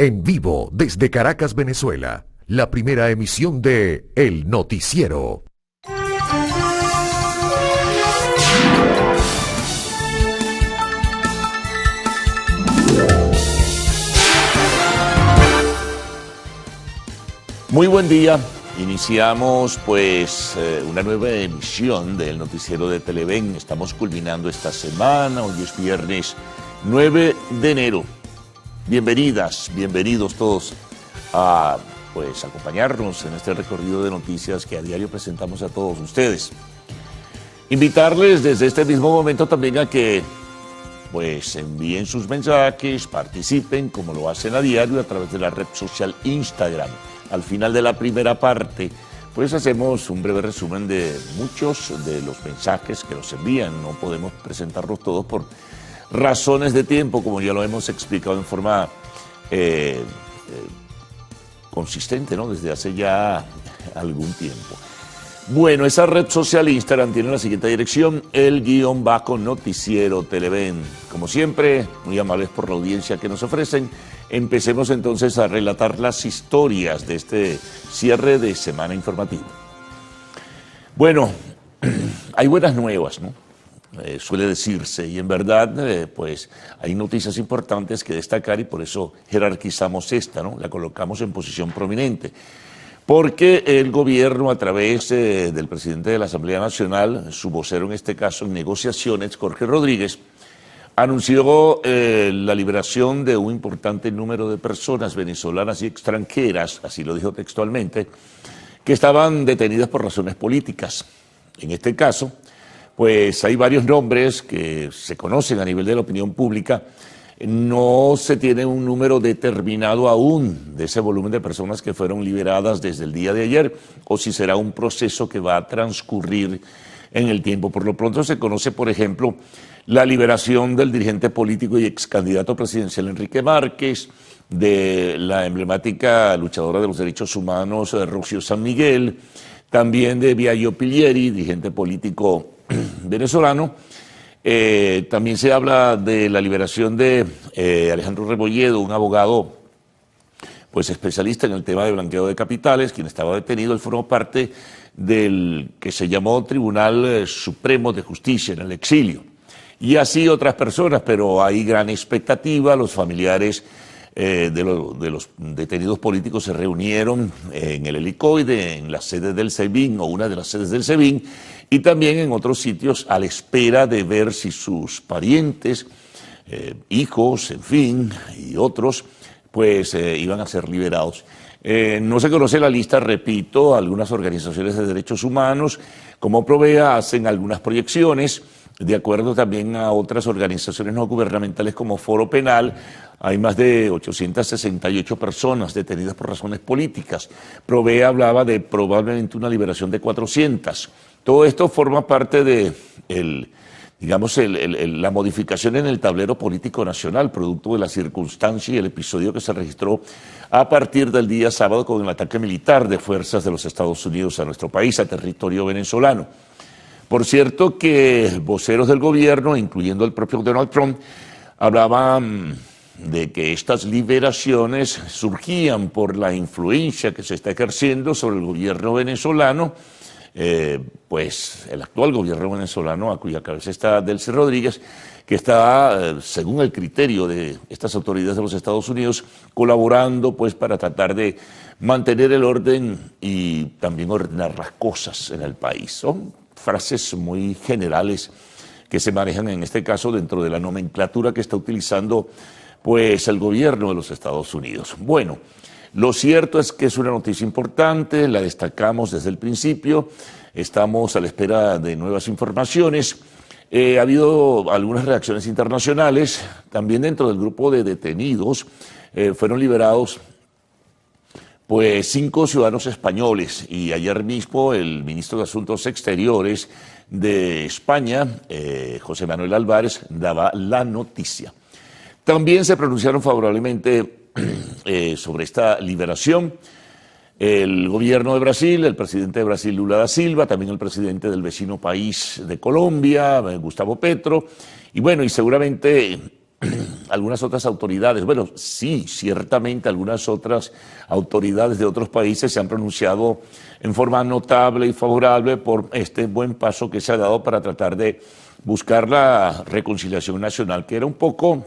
En vivo desde Caracas, Venezuela, la primera emisión de El Noticiero. Muy buen día. Iniciamos pues una nueva emisión del noticiero de Televen. Estamos culminando esta semana. Hoy es viernes 9 de enero. Bienvenidas, bienvenidos todos a pues acompañarnos en este recorrido de noticias que a diario presentamos a todos ustedes. Invitarles desde este mismo momento también a que pues envíen sus mensajes, participen como lo hacen a diario a través de la red social Instagram. Al final de la primera parte, pues hacemos un breve resumen de muchos de los mensajes que nos envían. No podemos presentarlos todos por razones de tiempo, como ya lo hemos explicado en forma consistente, ¿no? Desde hace ya algún tiempo. Bueno, esa red social Instagram tiene la siguiente dirección, _noticiero Televen. Como siempre, muy amables por la audiencia que nos ofrecen. Empecemos entonces a relatar las historias de este cierre de semana informativa. Bueno, hay buenas nuevas, ¿no? Suele decirse, y en verdad, pues hay noticias importantes que destacar y por eso jerarquizamos esta, ¿no? La colocamos en posición prominente. Porque el gobierno, a través del presidente de la Asamblea Nacional, su vocero en este caso en negociaciones, Jorge Rodríguez, anunció la liberación de un importante número de personas venezolanas y extranjeras, así lo dijo textualmente, que estaban detenidas por razones políticas. En este caso, pues hay varios nombres que se conocen a nivel de la opinión pública. No se tiene un número determinado aún de ese volumen de personas que fueron liberadas desde el día de ayer, o si será un proceso que va a transcurrir en el tiempo. Por lo pronto se conoce, por ejemplo, la liberación del dirigente político y ex candidato presidencial Enrique Márquez, de la emblemática luchadora de los derechos humanos Rocío San Miguel, también de Biagio Pilieri, dirigente político venezolano. También se habla de la liberación de Alejandro Rebolledo, un abogado pues especialista en el tema de blanqueo de capitales, quien estaba detenido. Él formó parte del que se llamó Tribunal Supremo de Justicia en el exilio. Y así otras personas, pero hay gran expectativa. Los familiares de los detenidos políticos se reunieron en el helicoide, en la sede del SEBIN o una de las sedes del SEBIN, y también en otros sitios a la espera de ver si sus parientes, hijos, en fin, y otros, pues iban a ser liberados. No se conoce la lista, repito, algunas organizaciones de derechos humanos, como Provea, hacen algunas proyecciones. De acuerdo también a otras organizaciones no gubernamentales como Foro Penal, hay más de 868 personas detenidas por razones políticas. Provea hablaba de probablemente una liberación de 400. Todo esto forma parte de la modificación en el tablero político nacional, producto de la circunstancia y el episodio que se registró a partir del día sábado con el ataque militar de fuerzas de los Estados Unidos a nuestro país, a territorio venezolano. Por cierto que voceros del gobierno, incluyendo el propio Donald Trump, hablaban de que estas liberaciones surgían por la influencia que se está ejerciendo sobre el gobierno venezolano, pues el actual gobierno venezolano, a cuya cabeza está Delcy Rodríguez, que está, según el criterio de estas autoridades de los Estados Unidos, colaborando pues para tratar de mantener el orden y también ordenar las cosas en el país. Son frases muy generales que se manejan en este caso dentro de la nomenclatura que está utilizando pues el gobierno de los Estados Unidos. Bueno, lo cierto es que es una noticia importante, la destacamos desde el principio, estamos a la espera de nuevas informaciones. Ha habido algunas reacciones internacionales, también dentro del grupo de detenidos fueron liberados pues 5 ciudadanos españoles, y ayer mismo el ministro de Asuntos Exteriores de España, José Manuel Álvarez, daba la noticia. También se pronunciaron favorablemente sobre esta liberación el gobierno de Brasil, el presidente de Brasil, Lula da Silva, también el presidente del vecino país de Colombia, Gustavo Petro, y bueno, y seguramente algunas otras autoridades. Bueno, sí, ciertamente algunas otras autoridades de otros países se han pronunciado en forma notable y favorable por este buen paso que se ha dado para tratar de buscar la reconciliación nacional, que era un poco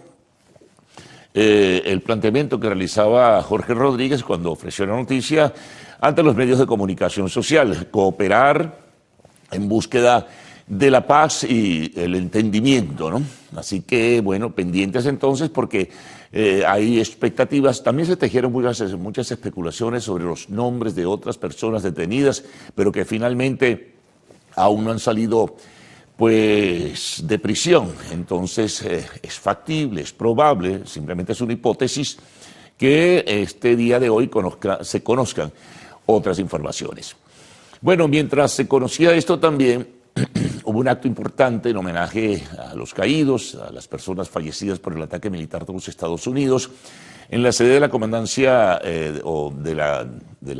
el planteamiento que realizaba Jorge Rodríguez cuando ofreció la noticia ante los medios de comunicación social: cooperar en búsqueda de la paz y el entendimiento, ¿no? Así que, bueno, pendientes entonces, porque hay expectativas. También se tejieron muchas especulaciones sobre los nombres de otras personas detenidas, pero que finalmente aún no han salido pues de prisión. Entonces es factible, es probable, simplemente es una hipótesis, que este día de hoy se conozcan otras informaciones. Bueno, mientras se conocía esto también hubo un acto importante en homenaje a los caídos, a las personas fallecidas por el ataque militar de los Estados Unidos, en la sede de la comandancia o de la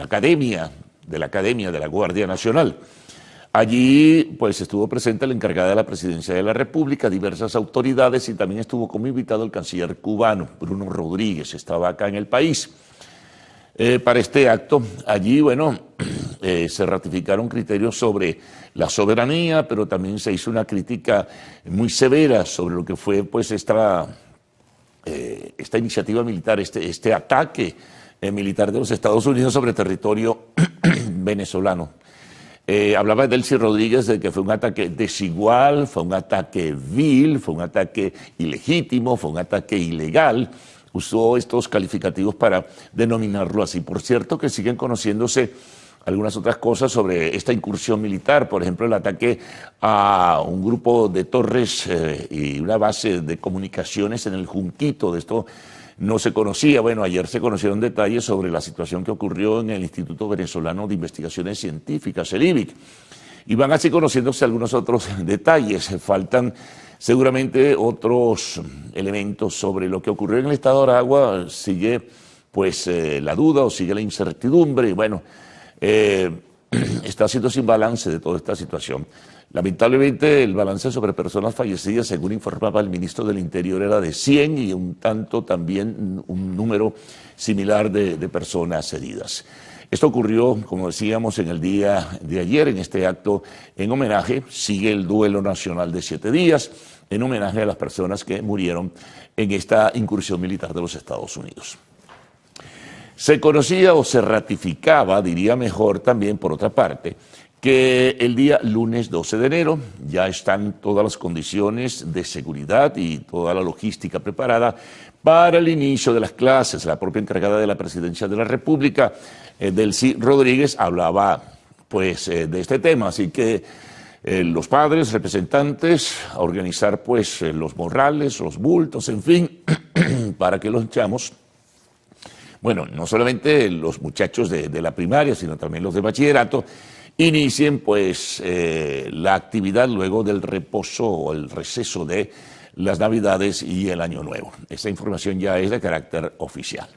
Academia de la Guardia Nacional. Allí pues estuvo presente la encargada de la Presidencia de la República, diversas autoridades, y también estuvo como invitado el canciller cubano, Bruno Rodríguez, estaba acá en el país. Para este acto, allí, bueno, se ratificaron criterios sobre la soberanía, pero también se hizo una crítica muy severa sobre lo que fue pues esta iniciativa militar, este ataque militar de los Estados Unidos sobre territorio venezolano. Hablaba Delcy Rodríguez de que fue un ataque desigual, fue un ataque vil, fue un ataque ilegítimo, fue un ataque ilegal. Usó estos calificativos para denominarlo así. Por cierto que siguen conociéndose algunas otras cosas sobre esta incursión militar, por ejemplo el ataque a un grupo de torres y una base de comunicaciones en el Junquito. De esto no se conocía. Bueno, ayer se conocieron detalles sobre la situación que ocurrió en el Instituto Venezolano de Investigaciones Científicas, el IVIC. Y van así conociéndose algunos otros detalles. Faltan seguramente otros elementos sobre lo que ocurrió en el estado de Aragua. Sigue pues la duda o sigue la incertidumbre. Y bueno, está siendo sin balance de toda esta situación. Lamentablemente el balance sobre personas fallecidas, según informaba el ministro del Interior, era de 100 y un tanto también un número similar de personas heridas. Esto ocurrió, como decíamos, en el día de ayer, en este acto en homenaje. Sigue el duelo nacional de 7 días, en homenaje a las personas que murieron en esta incursión militar de los Estados Unidos. Se conocía o se ratificaba, diría mejor también por otra parte, que el día lunes 12 de enero ya están todas las condiciones de seguridad y toda la logística preparada para el inicio de las clases. La propia encargada de la Presidencia de la República, Delcy Rodríguez, hablaba pues de este tema, así que los padres, representantes, a organizar pues los morrales, los bultos, en fin, para que los chamos, bueno, no solamente los muchachos de la primaria, sino también los de bachillerato, inicien pues la actividad luego del reposo o el receso de las Navidades y el Año Nuevo. Esta información ya es de carácter oficial.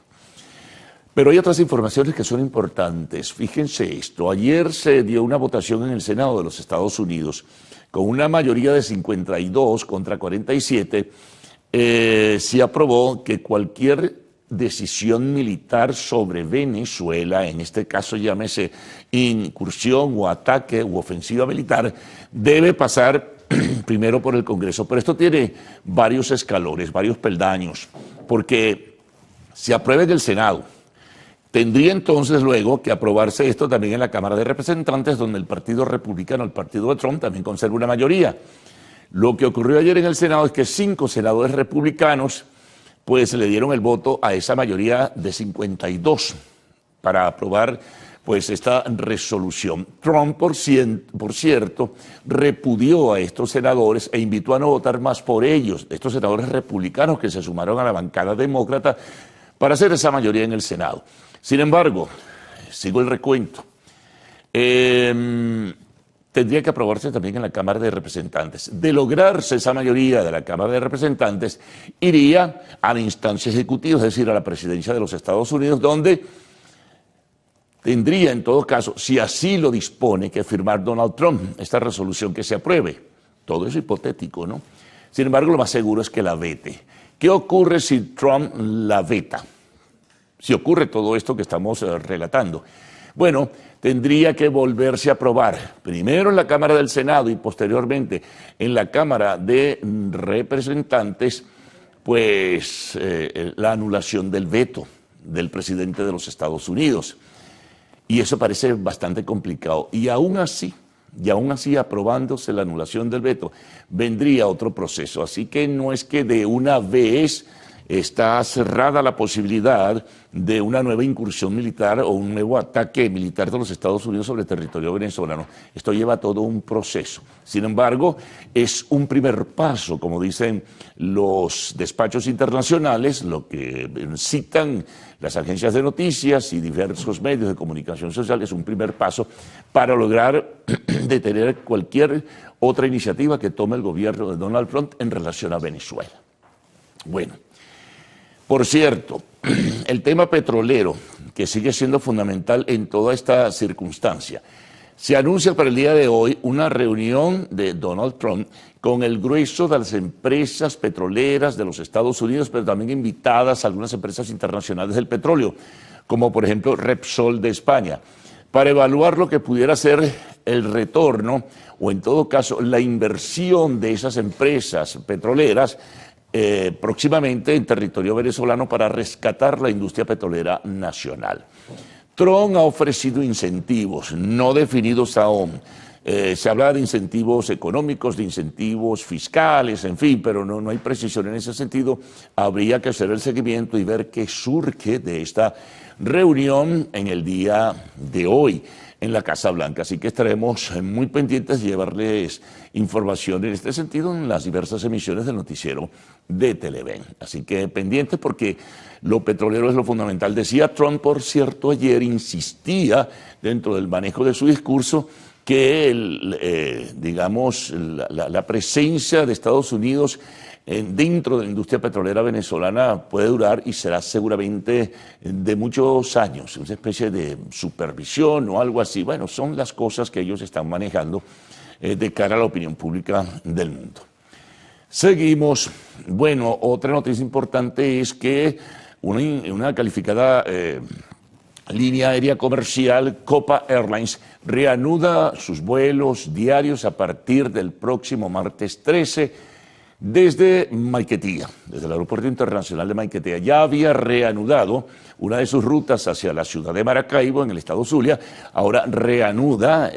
Pero hay otras informaciones que son importantes. Fíjense esto, ayer se dio una votación en el Senado de los Estados Unidos con una mayoría de 52 contra 47. Se aprobó que cualquier decisión militar sobre Venezuela, en este caso llámese incursión o ataque u ofensiva militar, debe pasar primero por el Congreso. Pero esto tiene varios escalones, varios peldaños, porque se aprueba en el Senado. Tendría entonces luego que aprobarse esto también en la Cámara de Representantes, donde el Partido Republicano, el partido de Trump, también conserva una mayoría. Lo que ocurrió ayer en el Senado es que 5 senadores republicanos pues le dieron el voto a esa mayoría de 52 para aprobar pues esta resolución. Trump, por cierto, repudió a estos senadores e invitó a no votar más por ellos, estos senadores republicanos que se sumaron a la bancada demócrata para hacer esa mayoría en el Senado. Sin embargo, sigo el recuento, tendría que aprobarse también en la Cámara de Representantes. De lograrse esa mayoría de la Cámara de Representantes, iría a la instancia ejecutiva, es decir, a la presidencia de los Estados Unidos, donde tendría en todo caso, si así lo dispone, que firmar Donald Trump esta resolución que se apruebe. Todo es hipotético, ¿no? Sin embargo, lo más seguro es que la vete. ¿Qué ocurre si Trump la veta? Si ocurre todo esto que estamos relatando. Bueno, tendría que volverse a aprobar, primero en la Cámara del Senado y posteriormente en la Cámara de Representantes, pues la anulación del veto del presidente de los Estados Unidos. Y eso parece bastante complicado. Y aún así aprobándose la anulación del veto, vendría otro proceso. Así que no es que de una vez está cerrada la posibilidad de una nueva incursión militar o un nuevo ataque militar de los Estados Unidos sobre el territorio venezolano. Esto lleva todo un proceso. Sin embargo, es un primer paso, como dicen los despachos internacionales, lo que citan las agencias de noticias y diversos medios de comunicación social, es un primer paso para lograr detener cualquier otra iniciativa que tome el gobierno de Donald Trump en relación a Venezuela. Bueno, por cierto, el tema petrolero, que sigue siendo fundamental en toda esta circunstancia. Se anuncia para el día de hoy una reunión de Donald Trump con el grueso de las empresas petroleras de los Estados Unidos, pero también invitadas algunas empresas internacionales del petróleo, como por ejemplo Repsol de España, para evaluar lo que pudiera ser el retorno o en todo caso la inversión de esas empresas petroleras próximamente en territorio venezolano para rescatar la industria petrolera nacional. Trump ha ofrecido incentivos no definidos aún. Se habla de incentivos económicos, de incentivos fiscales, en fin, pero no hay precisión en ese sentido. Habría que hacer el seguimiento y ver qué surge de esta reunión en el día de hoy en la Casa Blanca. Así que estaremos muy pendientes de llevarles información en este sentido en las diversas emisiones del noticiero de Televen. Así que pendientes porque lo petrolero es lo fundamental. Decía Trump, por cierto, ayer insistía dentro del manejo de su discurso que la presencia de Estados Unidos dentro de la industria petrolera venezolana puede durar y será seguramente de muchos años, una especie de supervisión o algo así. Bueno, son las cosas que ellos están manejando de cara a la opinión pública del mundo. Seguimos. Bueno, otra noticia importante es que una calificada línea aérea comercial, Copa Airlines, reanuda sus vuelos diarios a partir del próximo martes 13 desde Maiquetía, desde el Aeropuerto Internacional de Maiquetía. Ya había reanudado una de sus rutas hacia la ciudad de Maracaibo, en el estado Zulia. Ahora reanuda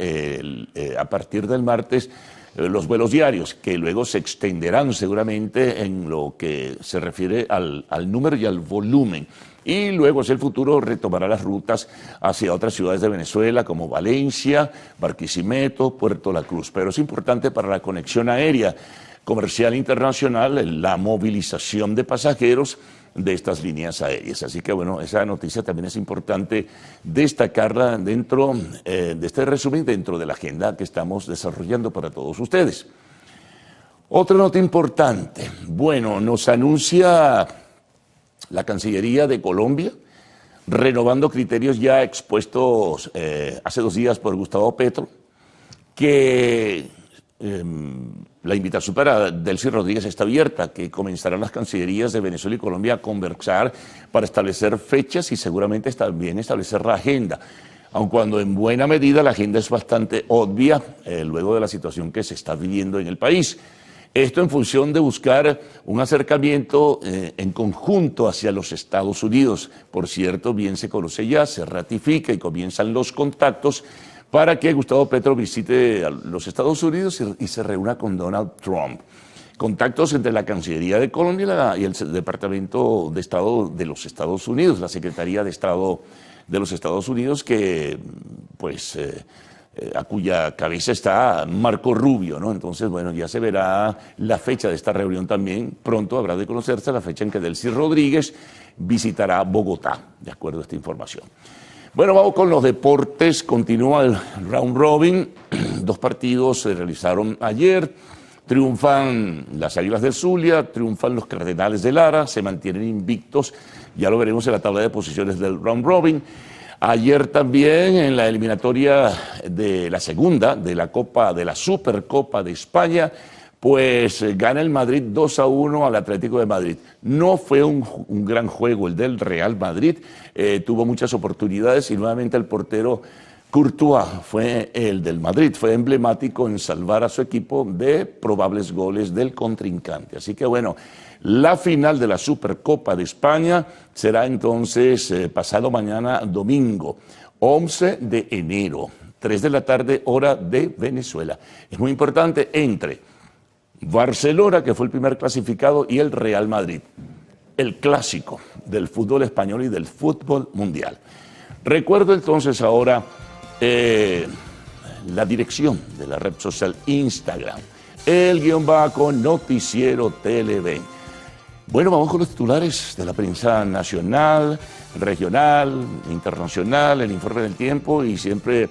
a partir del martes los vuelos diarios, que luego se extenderán seguramente en lo que se refiere al número y al volumen. Y luego, hacia el futuro, retomará las rutas hacia otras ciudades de Venezuela, como Valencia, Barquisimeto, Puerto La Cruz. Pero es importante para la conexión aérea comercial internacional la movilización de pasajeros de estas líneas aéreas. Así que, bueno, esa noticia también es importante destacarla dentro de este resumen, dentro de la agenda que estamos desarrollando para todos ustedes. Otra nota importante. Bueno, nos anuncia la Cancillería de Colombia, renovando criterios ya expuestos hace 2 días por Gustavo Petro, que la invitación para Delcy Rodríguez está abierta, que comenzarán las cancillerías de Venezuela y Colombia a conversar para establecer fechas y seguramente también establecer la agenda, aun cuando en buena medida la agenda es bastante obvia luego de la situación que se está viviendo en el país. Esto en función de buscar un acercamiento en conjunto hacia los Estados Unidos. Por cierto, bien se conoce ya, se ratifica y comienzan los contactos para que Gustavo Petro visite a los Estados Unidos y se reúna con Donald Trump. Contactos entre la Cancillería de Colombia y el Departamento de Estado de los Estados Unidos, la Secretaría de Estado de los Estados Unidos, que pues a cuya cabeza está Marco Rubio, ¿no? Entonces, bueno, ya se verá la fecha de esta reunión también. Pronto habrá de conocerse la fecha en que Delcy Rodríguez visitará Bogotá, de acuerdo a esta información. Bueno, vamos con los deportes. Continúa el round robin. 2 partidos se realizaron ayer. Triunfan las Águilas del Zulia, triunfan los Cardenales de Lara, se mantienen invictos. Ya lo veremos en la tabla de posiciones del round robin. Ayer también en la eliminatoria de la segunda de la Supercopa de España, pues gana el Madrid 2-1 al Atlético de Madrid. No fue un gran juego el del Real Madrid, tuvo muchas oportunidades y nuevamente el portero Courtois fue el del Madrid, fue emblemático en salvar a su equipo de probables goles del contrincante. Así que bueno, la final de la Supercopa de España será entonces pasado mañana domingo, 11 de enero, 3 de la tarde, hora de Venezuela. Es muy importante entre Barcelona, que fue el primer clasificado, y el Real Madrid, el clásico del fútbol español y del fútbol mundial. Recuerdo entonces ahora la dirección de la red social Instagram, _noticiero Televen. Bueno, vamos con los titulares de la prensa nacional, regional, internacional, el informe del tiempo y siempre,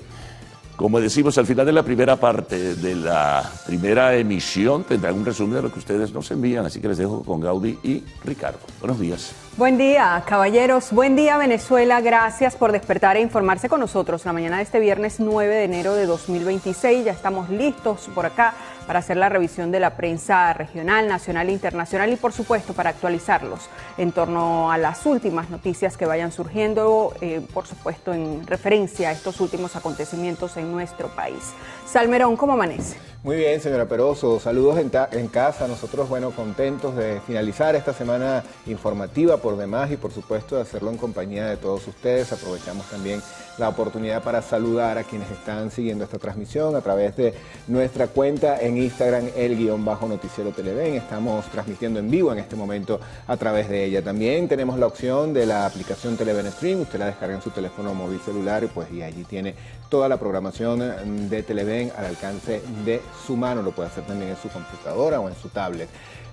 como decimos, al final de la primera parte de la primera emisión tendrán un resumen de lo que ustedes nos envían, así que les dejo con Gaudí y Ricardo. Buenos días. Buen día, caballeros. Buen día, Venezuela. Gracias por despertar e informarse con nosotros la mañana de este viernes 9 de enero de 2026. Ya estamos listos por acá para hacer la revisión de la prensa regional, nacional e internacional y, por supuesto, para actualizarlos en torno a las últimas noticias que vayan surgiendo, por supuesto, en referencia a estos últimos acontecimientos en nuestro país. Salmerón, ¿cómo amanece? Muy bien, señora Peroso. Saludos en casa. Nosotros, bueno, contentos de finalizar esta semana informativa por demás y, por supuesto, de hacerlo en compañía de todos ustedes. Aprovechamos también la oportunidad para saludar a quienes están siguiendo esta transmisión a través de nuestra cuenta en Instagram, _noticiero Televen. Estamos transmitiendo en vivo en este momento a través de ella. También tenemos la opción de la aplicación Televen Stream. Usted la descarga en su teléfono móvil celular y allí tiene toda la programación de Televen al alcance de su mano. Lo puede hacer también en su computadora o en su tablet.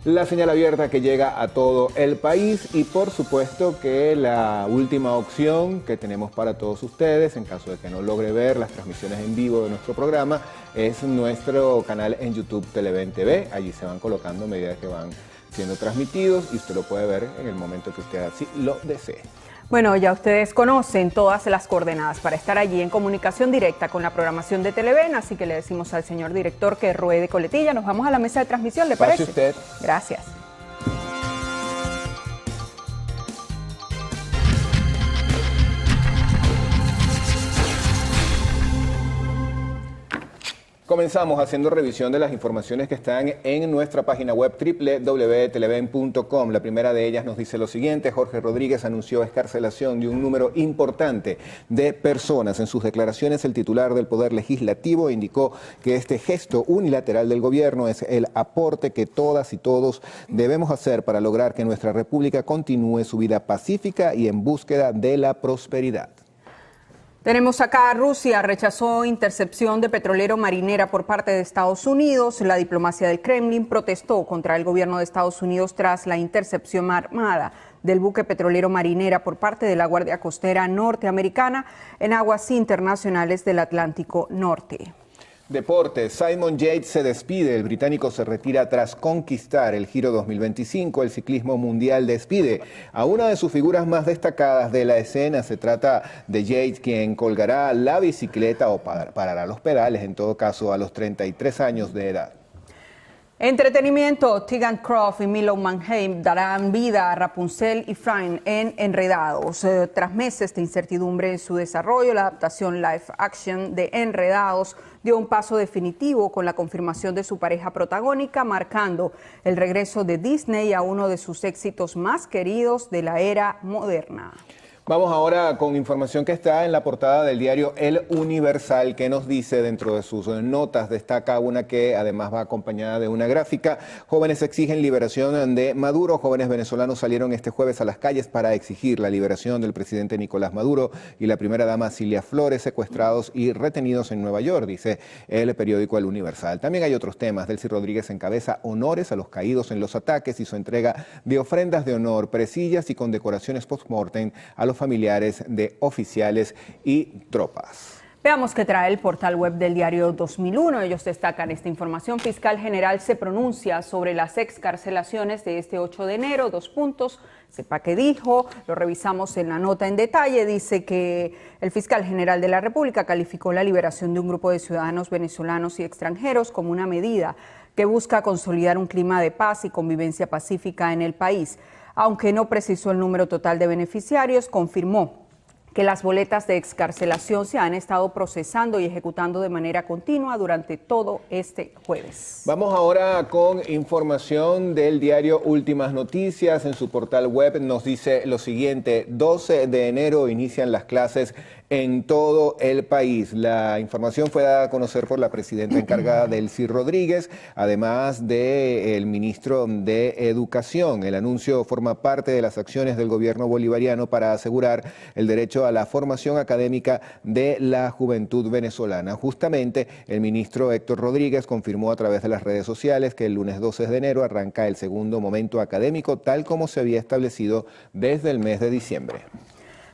La señal abierta que llega a todo el país y por supuesto que la última opción que tenemos para todos ustedes, en caso de que no logre ver las transmisiones en vivo de nuestro programa, es nuestro canal en YouTube Televen TV. Allí se van colocando a medida que van siendo transmitidos y usted lo puede ver en el momento que usted así lo desee. Bueno, ya ustedes conocen todas las coordenadas para estar allí en comunicación directa con la programación de Televen, así que le decimos al señor director que ruede coletilla. Nos vamos a la mesa de transmisión, ¿le parece? Pase usted. Gracias. Comenzamos haciendo revisión de las informaciones que están en nuestra página web www.televen.com. La primera de ellas nos dice lo siguiente: Jorge Rodríguez anunció excarcelación de un número importante de personas. En sus declaraciones, el titular del Poder Legislativo indicó que este gesto unilateral del gobierno es el aporte que todas y todos debemos hacer para lograr que nuestra república continúe su vida pacífica y en búsqueda de la prosperidad. Tenemos acá: Rusia rechazó intercepción de petrolero Marinera por parte de Estados Unidos. La diplomacia del Kremlin protestó contra el gobierno de Estados Unidos tras la intercepción armada del buque petrolero Marinera por parte de la Guardia Costera norteamericana en aguas internacionales del Atlántico Norte. Deportes. Simon Yates se despide. El británico se retira tras conquistar el Giro 2025. El ciclismo mundial despide a una de sus figuras más destacadas de la escena. Se trata de Yates, quien colgará la bicicleta o parará los pedales, en todo caso, a los 33 años de edad. Entretenimiento. Tegan Croft y Milo Manheim darán vida a Rapunzel y Fran en Enredados. Tras meses de incertidumbre en su desarrollo, la adaptación live action de Enredados dio un paso definitivo con la confirmación de su pareja protagónica, marcando el regreso de Disney a uno de sus éxitos más queridos de la era moderna. Vamos ahora con información que está en la portada del diario El Universal, que nos dice, dentro de sus notas destaca una que además va acompañada de una gráfica. Jóvenes exigen liberación de Maduro. Jóvenes venezolanos salieron este jueves a las calles para exigir la liberación del presidente Nicolás Maduro y la primera dama Cilia Flores, secuestrados y retenidos en Nueva York, dice el periódico El Universal. También hay otros temas. Delcy Rodríguez encabeza honores a los caídos en los ataques y su entrega de ofrendas de honor, presillas y condecoraciones post-mortem a los familiares de oficiales y tropas. Veamos qué trae el portal web del diario 2001. Ellos destacan esta información. Fiscal general se pronuncia sobre las excarcelaciones de este 8 de enero. 2 puntos. Sepa qué dijo. Lo revisamos en la nota en detalle. Dice que el fiscal general de la República calificó la liberación de un grupo de ciudadanos venezolanos y extranjeros como una medida que busca consolidar un clima de paz y convivencia pacífica en el país. Aunque no precisó el número total de beneficiarios, confirmó que las boletas de excarcelación se han estado procesando y ejecutando de manera continua durante todo este jueves. Vamos ahora con información del diario Últimas Noticias. En su portal web nos dice lo siguiente: 12 de enero inician las clases en todo el país. La información fue dada a conocer por la presidenta encargada Delcy Rodríguez, además del ministro de Educación. El anuncio forma parte de las acciones del gobierno bolivariano para asegurar el derecho a la formación académica de la juventud venezolana. Justamente, el ministro Héctor Rodríguez confirmó a través de las redes sociales que el lunes 12 de enero arranca el segundo momento académico, tal como se había establecido desde el mes de diciembre.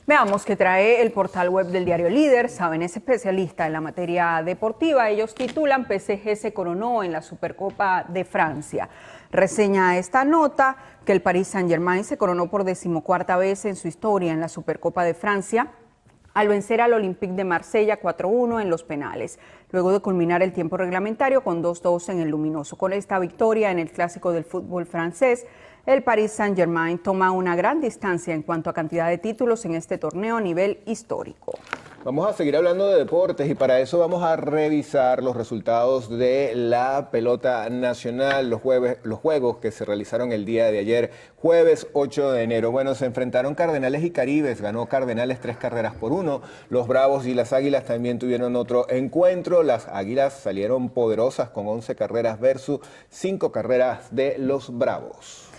Veamos qué trae el portal web del diario Líder. Saben, es especialista en la materia deportiva. Ellos titulan PSG se coronó en la Supercopa de Francia. Reseña esta nota que el Paris Saint-Germain se coronó por 14ª vez en su historia en la Supercopa de Francia al vencer al Olympique de Marsella 4-1 en los penales, luego de culminar el tiempo reglamentario con 2-2 en el luminoso. Con esta victoria en el clásico del fútbol francés, el Paris Saint-Germain toma una gran distancia en cuanto a cantidad de títulos en este torneo a nivel histórico. Vamos a seguir hablando de deportes y para eso vamos a revisar los resultados de la pelota nacional, los juegos que se realizaron el día de ayer, jueves 8 de enero. Bueno, se enfrentaron Cardenales y Caribes, ganó Cardenales 3-1. Los Bravos y las Águilas también tuvieron otro encuentro. Las Águilas salieron poderosas con 11 carreras versus 5 carreras de los Bravos.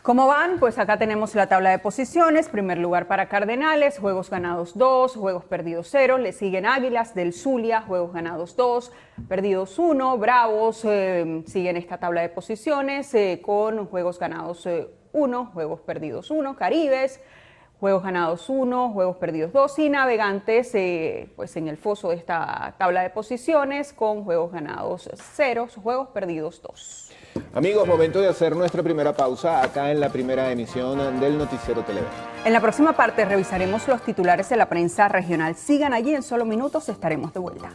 ¿Cómo van? Pues acá tenemos la tabla de posiciones. Primer lugar para Cardenales, juegos ganados 2, juegos perdidos 0. Le siguen Águilas del Zulia, juegos ganados 2, perdidos 1. Bravos siguen esta tabla de posiciones con juegos ganados 1, juegos perdidos 1. Caribes, juegos ganados 1, juegos perdidos 2. Y Navegantes, pues en el foso de esta tabla de posiciones con juegos ganados 0, juegos perdidos 2. Amigos, momento de hacer nuestra primera pausa acá en la primera emisión del Noticiero Televen. En la próxima parte revisaremos los titulares de la prensa regional. Sigan allí, en solo minutos estaremos de vuelta.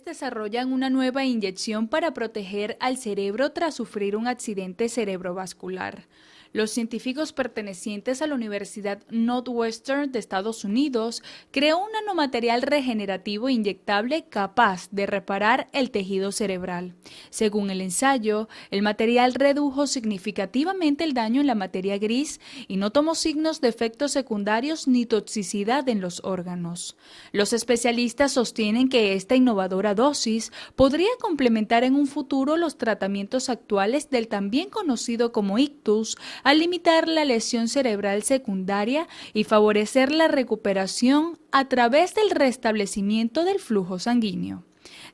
Desarrollan una nueva inyección para proteger al cerebro tras sufrir un accidente cerebrovascular. Los científicos pertenecientes a la Universidad Northwestern de Estados Unidos creó un nanomaterial regenerativo inyectable capaz de reparar el tejido cerebral. Según el ensayo, el material redujo significativamente el daño en la materia gris y no tomó signos de efectos secundarios ni toxicidad en los órganos. Los especialistas sostienen que esta innovadora dosis podría complementar en un futuro los tratamientos actuales del también conocido como ictus, al limitar la lesión cerebral secundaria y favorecer la recuperación a través del restablecimiento del flujo sanguíneo.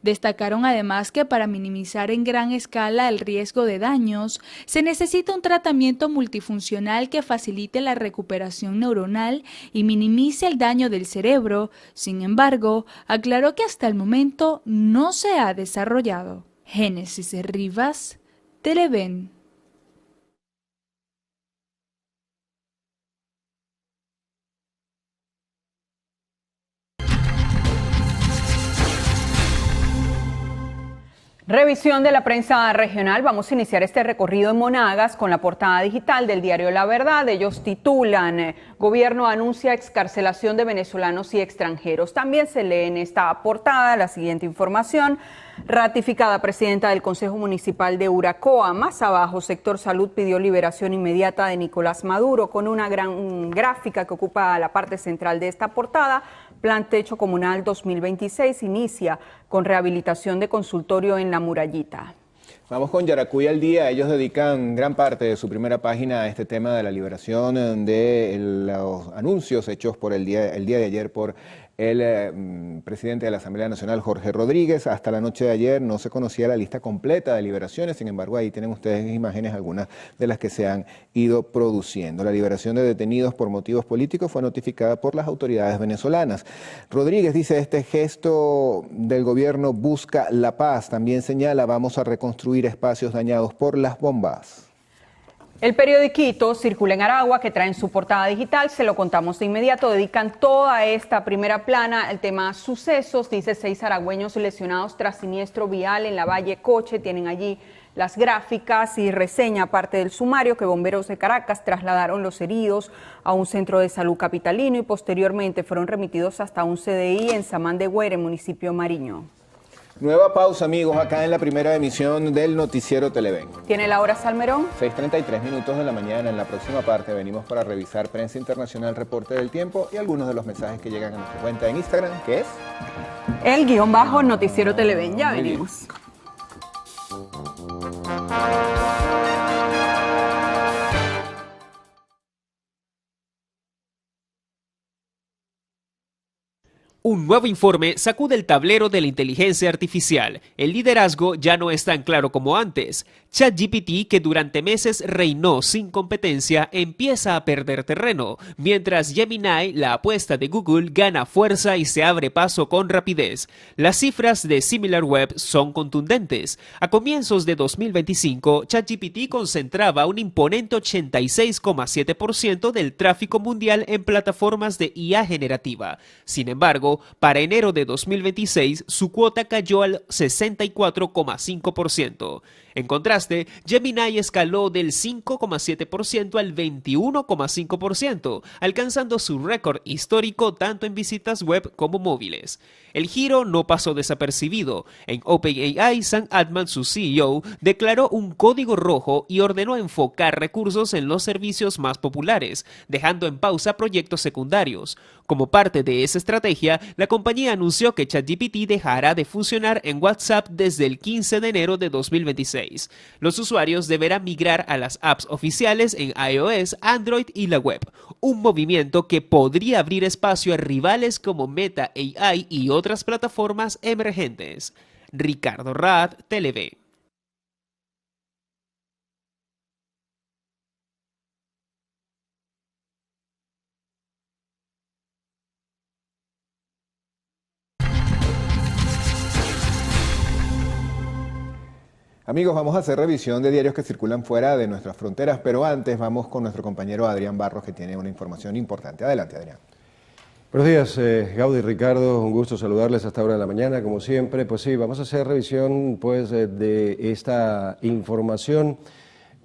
Destacaron además que para minimizar en gran escala el riesgo de daños, se necesita un tratamiento multifuncional que facilite la recuperación neuronal y minimice el daño del cerebro. Sin embargo, aclaró que hasta el momento no se ha desarrollado. Génesis Rivas, Televen. Revisión de la prensa regional. Vamos a iniciar este recorrido en Monagas con la portada digital del diario La Verdad. Ellos titulan: Gobierno anuncia excarcelación de venezolanos y extranjeros. También se lee en esta portada la siguiente información. Ratificada presidenta del Consejo Municipal de Uracoa. Más abajo, sector salud pidió liberación inmediata de Nicolás Maduro, con una gran gráfica que ocupa la parte central de esta portada. Plan Techo Comunal 2026 inicia con rehabilitación de consultorio en La Murallita. Vamos con Yaracuy al día. Ellos dedican gran parte de su primera página a este tema de la liberación de los anuncios hechos por el día de ayer por el presidente de la Asamblea Nacional, Jorge Rodríguez. Hasta la noche de ayer no se conocía la lista completa de liberaciones, sin embargo ahí tienen ustedes imágenes, algunas de las que se han ido produciendo. La liberación de detenidos por motivos políticos fue notificada por las autoridades venezolanas. Rodríguez dice: este gesto del gobierno busca la paz. También señala: vamos a reconstruir espacios dañados por las bombas. El periodiquito Circula en Aragua, que trae en su portada digital, se lo contamos de inmediato, dedican toda esta primera plana al tema sucesos. Dice: 6 aragüeños lesionados tras siniestro vial en la Valle Coche. Tienen allí las gráficas y reseña parte del sumario que bomberos de Caracas trasladaron los heridos a un centro de salud capitalino y posteriormente fueron remitidos hasta un CDI en Samán de Güere, municipio Mariño. Nueva pausa, amigos, acá en la primera emisión del Noticiero Televen. ¿Tiene la hora, Salmerón? 6:33 minutos de la mañana. En la próxima parte venimos para revisar prensa internacional, reporte del tiempo y algunos de los mensajes que llegan a nuestra cuenta en Instagram, que es _Noticiero Televen. Ya venimos. Un nuevo informe sacude el tablero de la inteligencia artificial. El liderazgo ya no es tan claro como antes. ChatGPT, que durante meses reinó sin competencia, empieza a perder terreno, mientras Gemini, la apuesta de Google, gana fuerza y se abre paso con rapidez. Las cifras de SimilarWeb son contundentes. A comienzos de 2025, ChatGPT concentraba un imponente 86,7% del tráfico mundial en plataformas de IA generativa. Sin embargo, para enero de 2026, su cuota cayó al 64,5%. En contraste, Gemini escaló del 5,7% al 21,5%, alcanzando su récord histórico tanto en visitas web como móviles. El giro no pasó desapercibido. En OpenAI, Sam Altman, su CEO, declaró un código rojo y ordenó enfocar recursos en los servicios más populares, dejando en pausa proyectos secundarios. Como parte de esa estrategia, la compañía anunció que ChatGPT dejará de funcionar en WhatsApp desde el 15 de enero de 2026. Los usuarios deberán migrar a las apps oficiales en iOS, Android y la web, un movimiento que podría abrir espacio a rivales como Meta AI y otras plataformas emergentes. Ricardo Rad, Televen. Amigos, vamos a hacer revisión de diarios que circulan fuera de nuestras fronteras, pero antes vamos con nuestro compañero Adrián Barros, que tiene una información importante. Adelante, Adrián. Buenos días, Gaudi y Ricardo, un gusto saludarles hasta ahora de la mañana, como siempre. Pues sí, vamos a hacer revisión de esta información.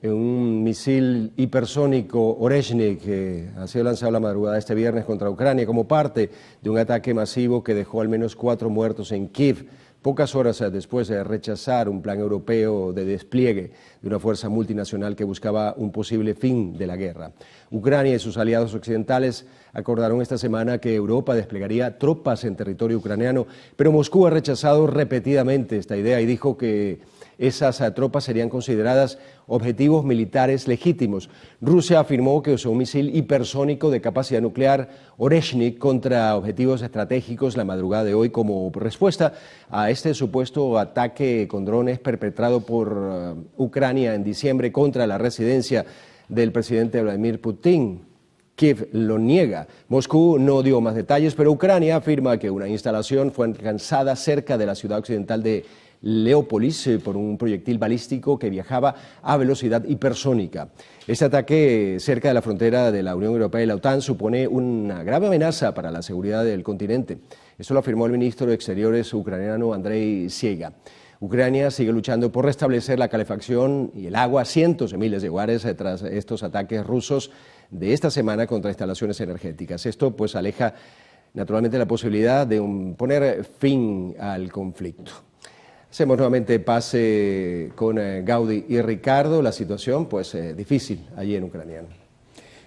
Un misil hipersónico Oreshnik que ha sido lanzado la madrugada de este viernes contra Ucrania como parte de un ataque masivo que dejó al menos 4 muertos en Kiev, pocas horas después de rechazar un plan europeo de despliegue de una fuerza multinacional que buscaba un posible fin de la guerra. Ucrania y sus aliados occidentales acordaron esta semana que Europa desplegaría tropas en territorio ucraniano, pero Moscú ha rechazado repetidamente esta idea y dijo que esas tropas serían consideradas objetivos militares legítimos. Rusia afirmó que usó un misil hipersónico de capacidad nuclear Oreshnik contra objetivos estratégicos la madrugada de hoy como respuesta a este supuesto ataque con drones perpetrado por Ucrania en diciembre contra la residencia del presidente Vladimir Putin. Kiev lo niega. Moscú no dio más detalles, pero Ucrania afirma que una instalación fue alcanzada cerca de la ciudad occidental de Leópolis por un proyectil balístico que viajaba a velocidad hipersónica. Este ataque cerca de la frontera de la Unión Europea y la OTAN supone una grave amenaza para la seguridad del continente. Esto lo afirmó el ministro de Exteriores ucraniano Andrei Siega. Ucrania sigue luchando por restablecer la calefacción y el agua a cientos de miles de hogares tras estos ataques rusos de esta semana contra instalaciones energéticas. Esto pues aleja naturalmente la posibilidad de poner fin al conflicto. Hacemos nuevamente pase con Gaudi y Ricardo. La situación, pues, difícil allí en Ucrania.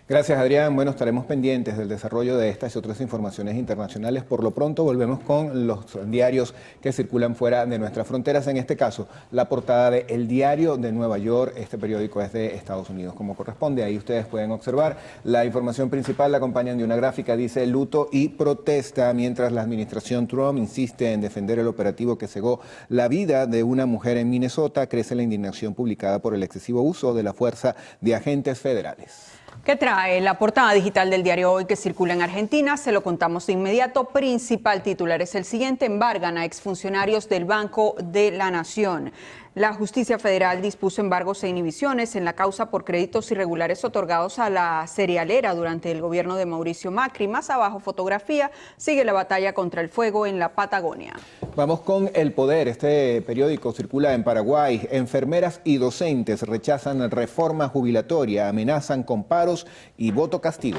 Gracias, Adrián. Bueno, estaremos pendientes del desarrollo de estas y otras informaciones internacionales. Por lo pronto, volvemos con los diarios que circulan fuera de nuestras fronteras. En este caso, la portada de El Diario de Nueva York. Este periódico es de Estados Unidos, como corresponde. Ahí ustedes pueden observar la información principal. La acompañan de una gráfica, dice luto y protesta, mientras la administración Trump insiste en defender el operativo que cegó la vida de una mujer en Minnesota. Crece la indignación publicada por el excesivo uso de la fuerza de agentes federales. ¿Qué trae la portada digital del diario Hoy que circula en Argentina? Se lo contamos de inmediato. Principal titular es el siguiente: embargan a exfuncionarios del Banco de la Nación. La Justicia Federal dispuso embargos e inhibiciones en la causa por créditos irregulares otorgados a la cerealera durante el gobierno de Mauricio Macri. Más abajo, fotografía, sigue la batalla contra el fuego en la Patagonia. Vamos con El Poder. Este periódico circula en Paraguay. Enfermeras y docentes rechazan reforma jubilatoria, amenazan con paros y voto castigo.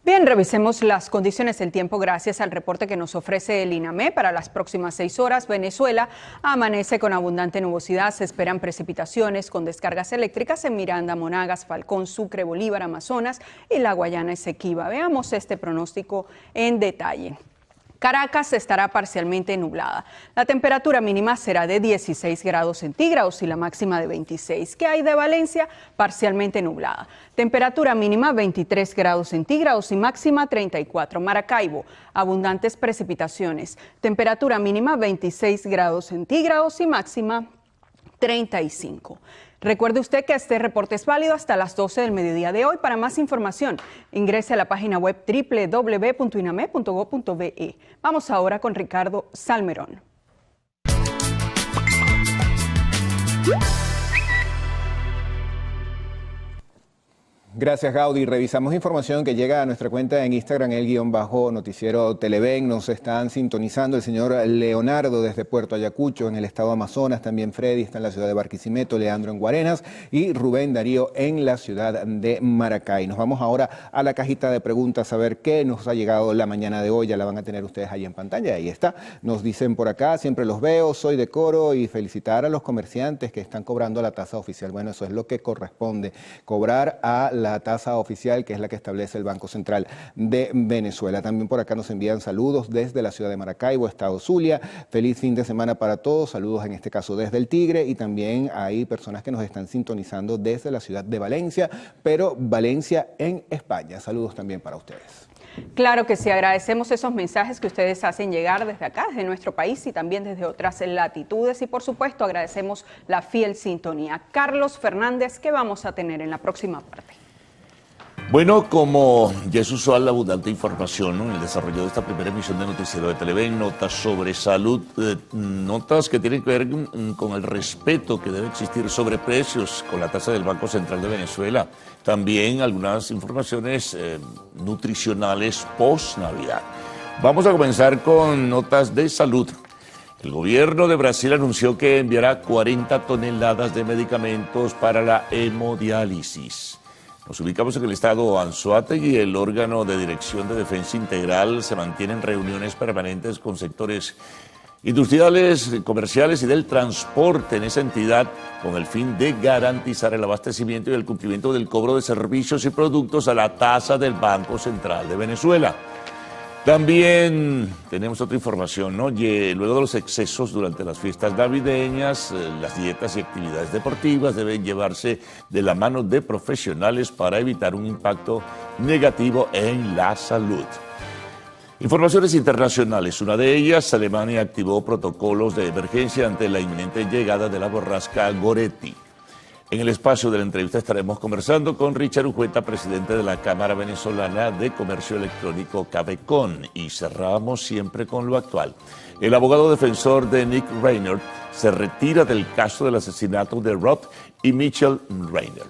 Bien, revisemos las condiciones del tiempo gracias al reporte que nos ofrece el INAME. Para las próximas 6 horas, Venezuela amanece con abundante nubosidad. Se esperan precipitaciones con descargas eléctricas en Miranda, Monagas, Falcón, Sucre, Bolívar, Amazonas y la Guayana Esequiba. Veamos este pronóstico en detalle. Caracas estará parcialmente nublada. La temperatura mínima será de 16 grados centígrados y la máxima de 26. ¿Qué hay de Valencia? Parcialmente nublada. Temperatura mínima 23 grados centígrados y máxima 34. Maracaibo, abundantes precipitaciones. Temperatura mínima 26 grados centígrados y máxima 35. Recuerde usted que este reporte es válido hasta las 12 del mediodía de hoy. Para más información, ingrese a la página web www.iname.gov.be. Vamos ahora con Ricardo Salmerón. Gracias, Gaudi. Revisamos información que llega a nuestra cuenta en Instagram, _noticiero Televen. Nos están sintonizando el señor Leonardo desde Puerto Ayacucho, en el estado de Amazonas. También Freddy está en la ciudad de Barquisimeto, Leandro en Guarenas y Rubén Darío en la ciudad de Maracay. Nos vamos ahora a la cajita de preguntas a ver qué nos ha llegado la mañana de hoy. Ya la van a tener ustedes ahí en pantalla. Ahí está. Nos dicen por acá, siempre los veo, soy de Coro, y felicitar a los comerciantes que están cobrando la tasa oficial. Bueno, eso es lo que corresponde, cobrar a la tasa oficial, que es la que establece el Banco Central de Venezuela. También por acá nos envían saludos desde la ciudad de Maracaibo, estado Zulia. Feliz fin de semana para todos. Saludos en este caso desde el Tigre, y también hay personas que nos están sintonizando desde la ciudad de Valencia, pero Valencia en España. Saludos también para ustedes. Claro que sí, agradecemos esos mensajes que ustedes hacen llegar desde acá, desde nuestro país y también desde otras latitudes, y por supuesto agradecemos la fiel sintonía. Carlos Fernández, ¿qué vamos a tener en la próxima parte? Bueno, como ya es usual, la abundante información, ¿no?, en el desarrollo de esta primera emisión de Noticiero de Televen, notas sobre salud, notas que tienen que ver con el respeto que debe existir sobre precios con la tasa del Banco Central de Venezuela. También algunas informaciones nutricionales post-Navidad. Vamos a comenzar con notas de salud. El gobierno de Brasil anunció que enviará 40 toneladas de medicamentos para la hemodiálisis. Nos ubicamos en el estado Anzoátegui. El órgano de Dirección de Defensa Integral se mantiene en reuniones permanentes con sectores industriales, comerciales y del transporte en esa entidad con el fin de garantizar el abastecimiento y el cumplimiento del cobro de servicios y productos a la tasa del Banco Central de Venezuela. También tenemos otra información, ¿no? Luego de los excesos durante las fiestas navideñas, las dietas y actividades deportivas deben llevarse de la mano de profesionales para evitar un impacto negativo en la salud. Informaciones internacionales. Una de ellas, Alemania activó protocolos de emergencia ante la inminente llegada de la borrasca Goretti. En el espacio de la entrevista estaremos conversando con Richard Ujueta, presidente de la Cámara Venezolana de Comercio Electrónico Cabecon, y cerramos siempre con lo actual. El abogado defensor de Nick Rainer se retira del caso del asesinato de Rob y Mitchell Rainer.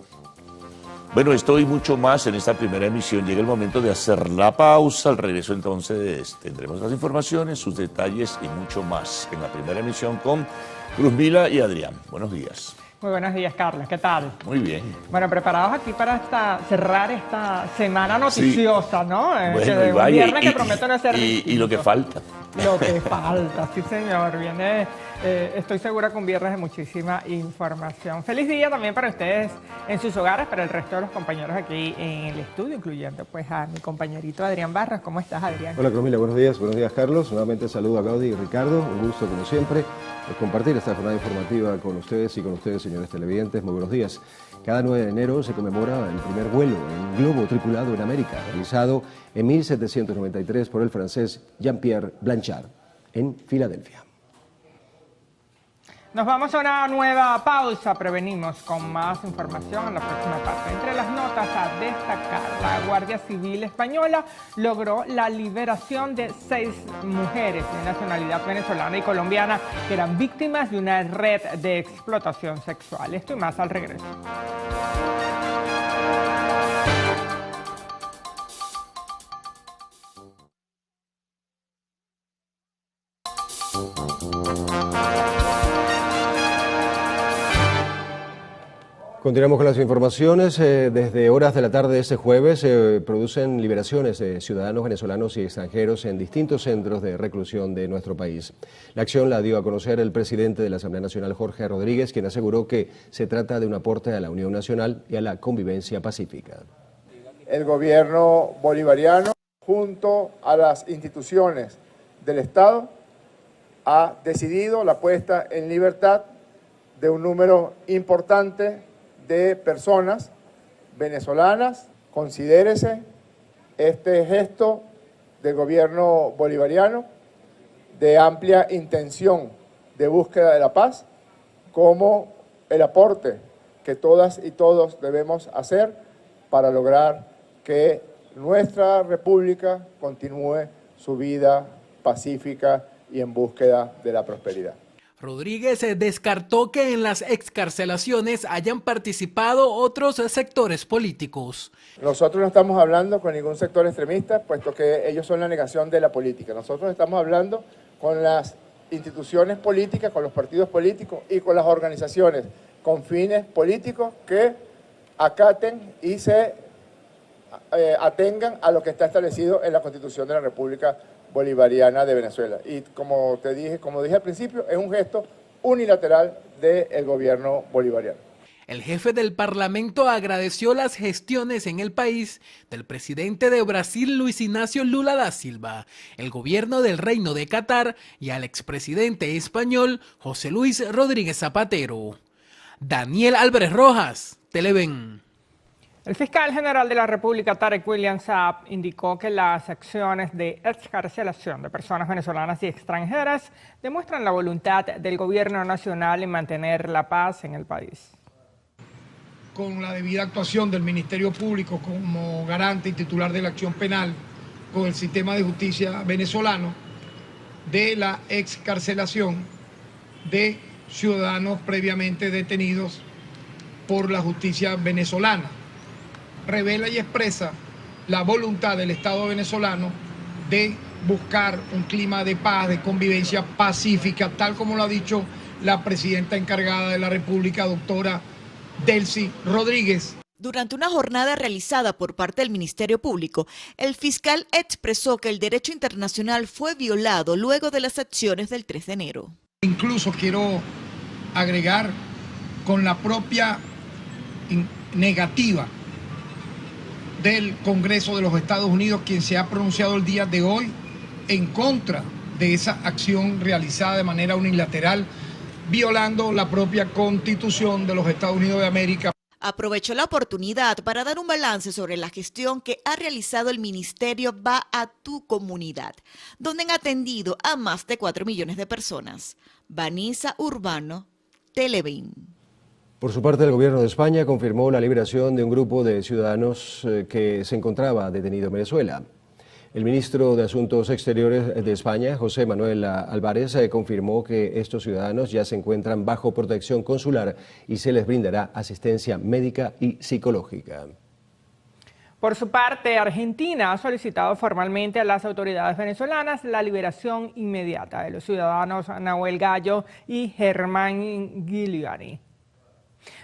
Bueno, esto y mucho más en esta primera emisión. Llega el momento de hacer la pausa. Al regreso entonces tendremos las informaciones, sus detalles y mucho más en la primera emisión con Cruzmila y Adrián. Buenos días. Muy buenos días, Carlos. ¿Qué tal? Muy bien. Bueno, preparados aquí para cerrar esta semana noticiosa, sí. ¿no? Bueno, un viernes que promete no ser y lo que falta. Lo que falta, sí señor, viene, estoy segura con viernes de muchísima información. Feliz día también para ustedes en sus hogares, para el resto de los compañeros aquí en el estudio, incluyendo pues a mi compañerito Adrián Barros. ¿Cómo estás, Adrián? Hola Camila, buenos días Carlos. Nuevamente saludo a Gaudí y Ricardo, un gusto como siempre compartir esta jornada informativa con ustedes y con ustedes, señores televidentes. Muy buenos días. Cada 9 de enero se conmemora el primer vuelo en globo tripulado en América, realizado en 1793 por el francés Jean-Pierre Blanchard en Filadelfia. Nos vamos a una nueva pausa, pero venimos con más información en la próxima parte. Entre las notas a destacar, la Guardia Civil Española logró la liberación de 6 mujeres de nacionalidad venezolana y colombiana que eran víctimas de una red de explotación sexual. Esto y más al regreso. Continuamos con las informaciones. Desde horas de la tarde de este jueves se producen liberaciones de ciudadanos venezolanos y extranjeros en distintos centros de reclusión de nuestro país. La acción la dio a conocer el presidente de la Asamblea Nacional, Jorge Rodríguez, quien aseguró que se trata de un aporte a la Unión Nacional y a la convivencia pacífica. El gobierno bolivariano, junto a las instituciones del Estado, ha decidido la puesta en libertad de un número importante de personas venezolanas. Considérese este gesto del gobierno bolivariano de amplia intención de búsqueda de la paz como el aporte que todas y todos debemos hacer para lograr que nuestra república continúe su vida pacífica y en búsqueda de la prosperidad. Rodríguez descartó que en las excarcelaciones hayan participado otros sectores políticos. Nosotros no estamos hablando con ningún sector extremista, puesto que ellos son la negación de la política. Nosotros estamos hablando con las instituciones políticas, con los partidos políticos y con las organizaciones con fines políticos que acaten y se atengan a lo que está establecido en la Constitución de la República Bolivariana de Venezuela. Y como dije al principio, es un gesto unilateral del gobierno bolivariano. El jefe del Parlamento agradeció las gestiones en el país del presidente de Brasil, Luis Ignacio Lula da Silva, el gobierno del Reino de Qatar y al expresidente español José Luis Rodríguez Zapatero. Daniel Álvarez Rojas, Televen. El fiscal general de la República, Tarek William Saab, indicó que las acciones de excarcelación de personas venezolanas y extranjeras demuestran la voluntad del gobierno nacional en mantener la paz en el país. Con la debida actuación del Ministerio Público como garante y titular de la acción penal con el sistema de justicia venezolano, de la excarcelación de ciudadanos previamente detenidos por la justicia venezolana. Revela y expresa la voluntad del Estado venezolano de buscar un clima de paz, de convivencia pacífica, tal como lo ha dicho la presidenta encargada de la República, doctora Delcy Rodríguez. Durante una jornada realizada por parte del Ministerio Público, el fiscal expresó que el derecho internacional fue violado luego de las acciones del 3 de enero. Incluso quiero agregar con la propia negativa del Congreso de los Estados Unidos, quien se ha pronunciado el día de hoy en contra de esa acción realizada de manera unilateral, violando la propia Constitución de los Estados Unidos de América. Aprovechó la oportunidad para dar un balance sobre la gestión que ha realizado el Ministerio Va a tu Comunidad, donde han atendido a más de 4 millones de personas. Vanessa Urbano, Televen. Por su parte, el gobierno de España confirmó la liberación de un grupo de ciudadanos que se encontraba detenido en Venezuela. El ministro de Asuntos Exteriores de España, José Manuel Álvarez, confirmó que estos ciudadanos ya se encuentran bajo protección consular y se les brindará asistencia médica y psicológica. Por su parte, Argentina ha solicitado formalmente a las autoridades venezolanas la liberación inmediata de los ciudadanos Nahuel Gallo y Germán Giuliani.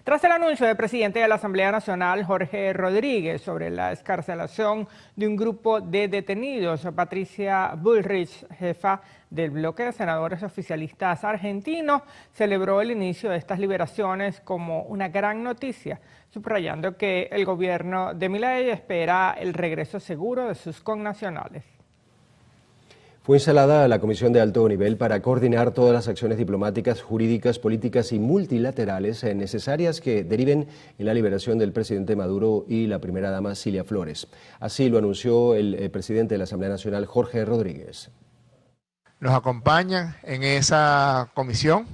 Tras el anuncio del presidente de la Asamblea Nacional, Jorge Rodríguez, sobre la excarcelación de un grupo de detenidos, Patricia Bullrich, jefa del bloque de senadores oficialistas argentinos, celebró el inicio de estas liberaciones como una gran noticia, subrayando que el gobierno de Milei espera el regreso seguro de sus connacionales. Fue instalada la Comisión de Alto Nivel para coordinar todas las acciones diplomáticas, jurídicas, políticas y multilaterales necesarias que deriven en la liberación del presidente Maduro y la primera dama Cilia Flores. Así lo anunció el presidente de la Asamblea Nacional, Jorge Rodríguez. Nos acompañan en esa comisión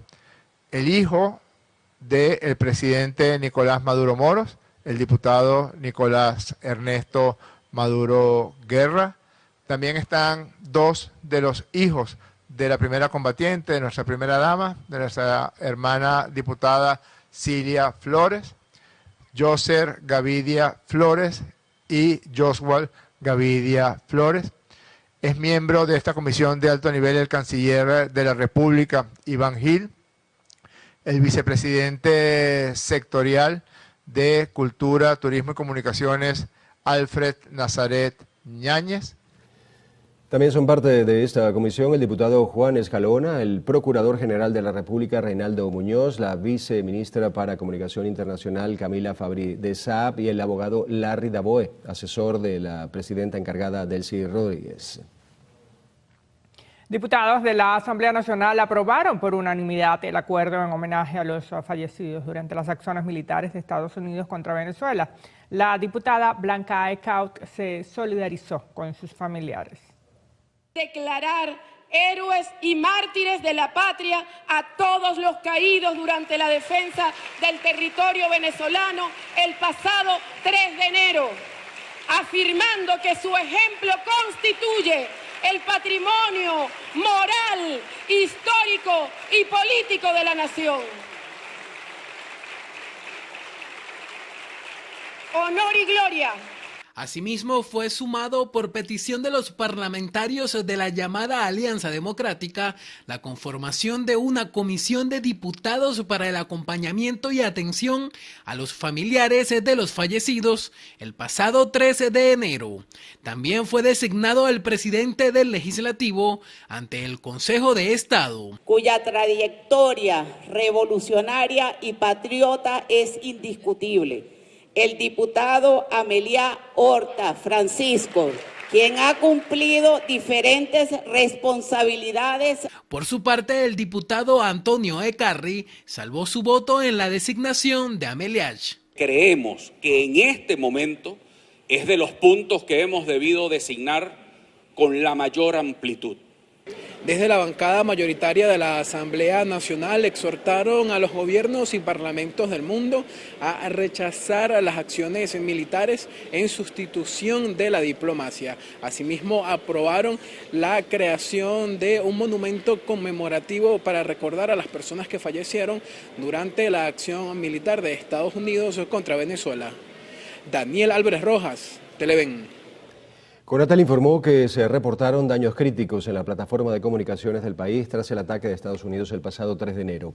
el hijo del presidente Nicolás Maduro Moros, el diputado Nicolás Ernesto Maduro Guerra. También están dos de los hijos de la primera combatiente, de nuestra primera dama, de nuestra hermana diputada Cilia Flores, Yoser Gavidia Flores y Josual Gavidia Flores. Es miembro de esta comisión de alto nivel el canciller de la República, Iván Gil, el vicepresidente sectorial de Cultura, Turismo y Comunicaciones, Alfred Nazaret Ñáñez. También son parte de esta comisión el diputado Juan Escalona, el procurador general de la República Reinaldo Muñoz, la viceministra para Comunicación Internacional Camila Fabri de Saab y el abogado Larry Daboe, asesor de la presidenta encargada Delcy Rodríguez. Diputados de la Asamblea Nacional aprobaron por unanimidad el acuerdo en homenaje a los fallecidos durante las acciones militares de Estados Unidos contra Venezuela. La diputada Blanca Eickhout se solidarizó con sus familiares. Declarar héroes y mártires de la patria a todos los caídos durante la defensa del territorio venezolano el pasado 3 de enero, afirmando que su ejemplo constituye el patrimonio moral, histórico y político de la nación. Honor y gloria. Asimismo, fue sumado por petición de los parlamentarios de la llamada Alianza Democrática la conformación de una comisión de diputados para el acompañamiento y atención a los familiares de los fallecidos el pasado 13 de enero. También fue designado el presidente del Legislativo ante el Consejo de Estado, cuya trayectoria revolucionaria y patriota es indiscutible. El diputado Amelia Horta Francisco, quien ha cumplido diferentes responsabilidades. Por su parte, el diputado Antonio Ecarri salvó su voto en la designación de Ameliach. Creemos que en este momento es de los puntos que hemos debido designar con la mayor amplitud. Desde la bancada mayoritaria de la Asamblea Nacional exhortaron a los gobiernos y parlamentos del mundo a rechazar las acciones militares en sustitución de la diplomacia. Asimismo, aprobaron la creación de un monumento conmemorativo para recordar a las personas que fallecieron durante la acción militar de Estados Unidos contra Venezuela. Daniel Álvarez Rojas, Televen. Conatel informó que se reportaron daños críticos en la plataforma de comunicaciones del país tras el ataque de Estados Unidos el pasado 3 de enero.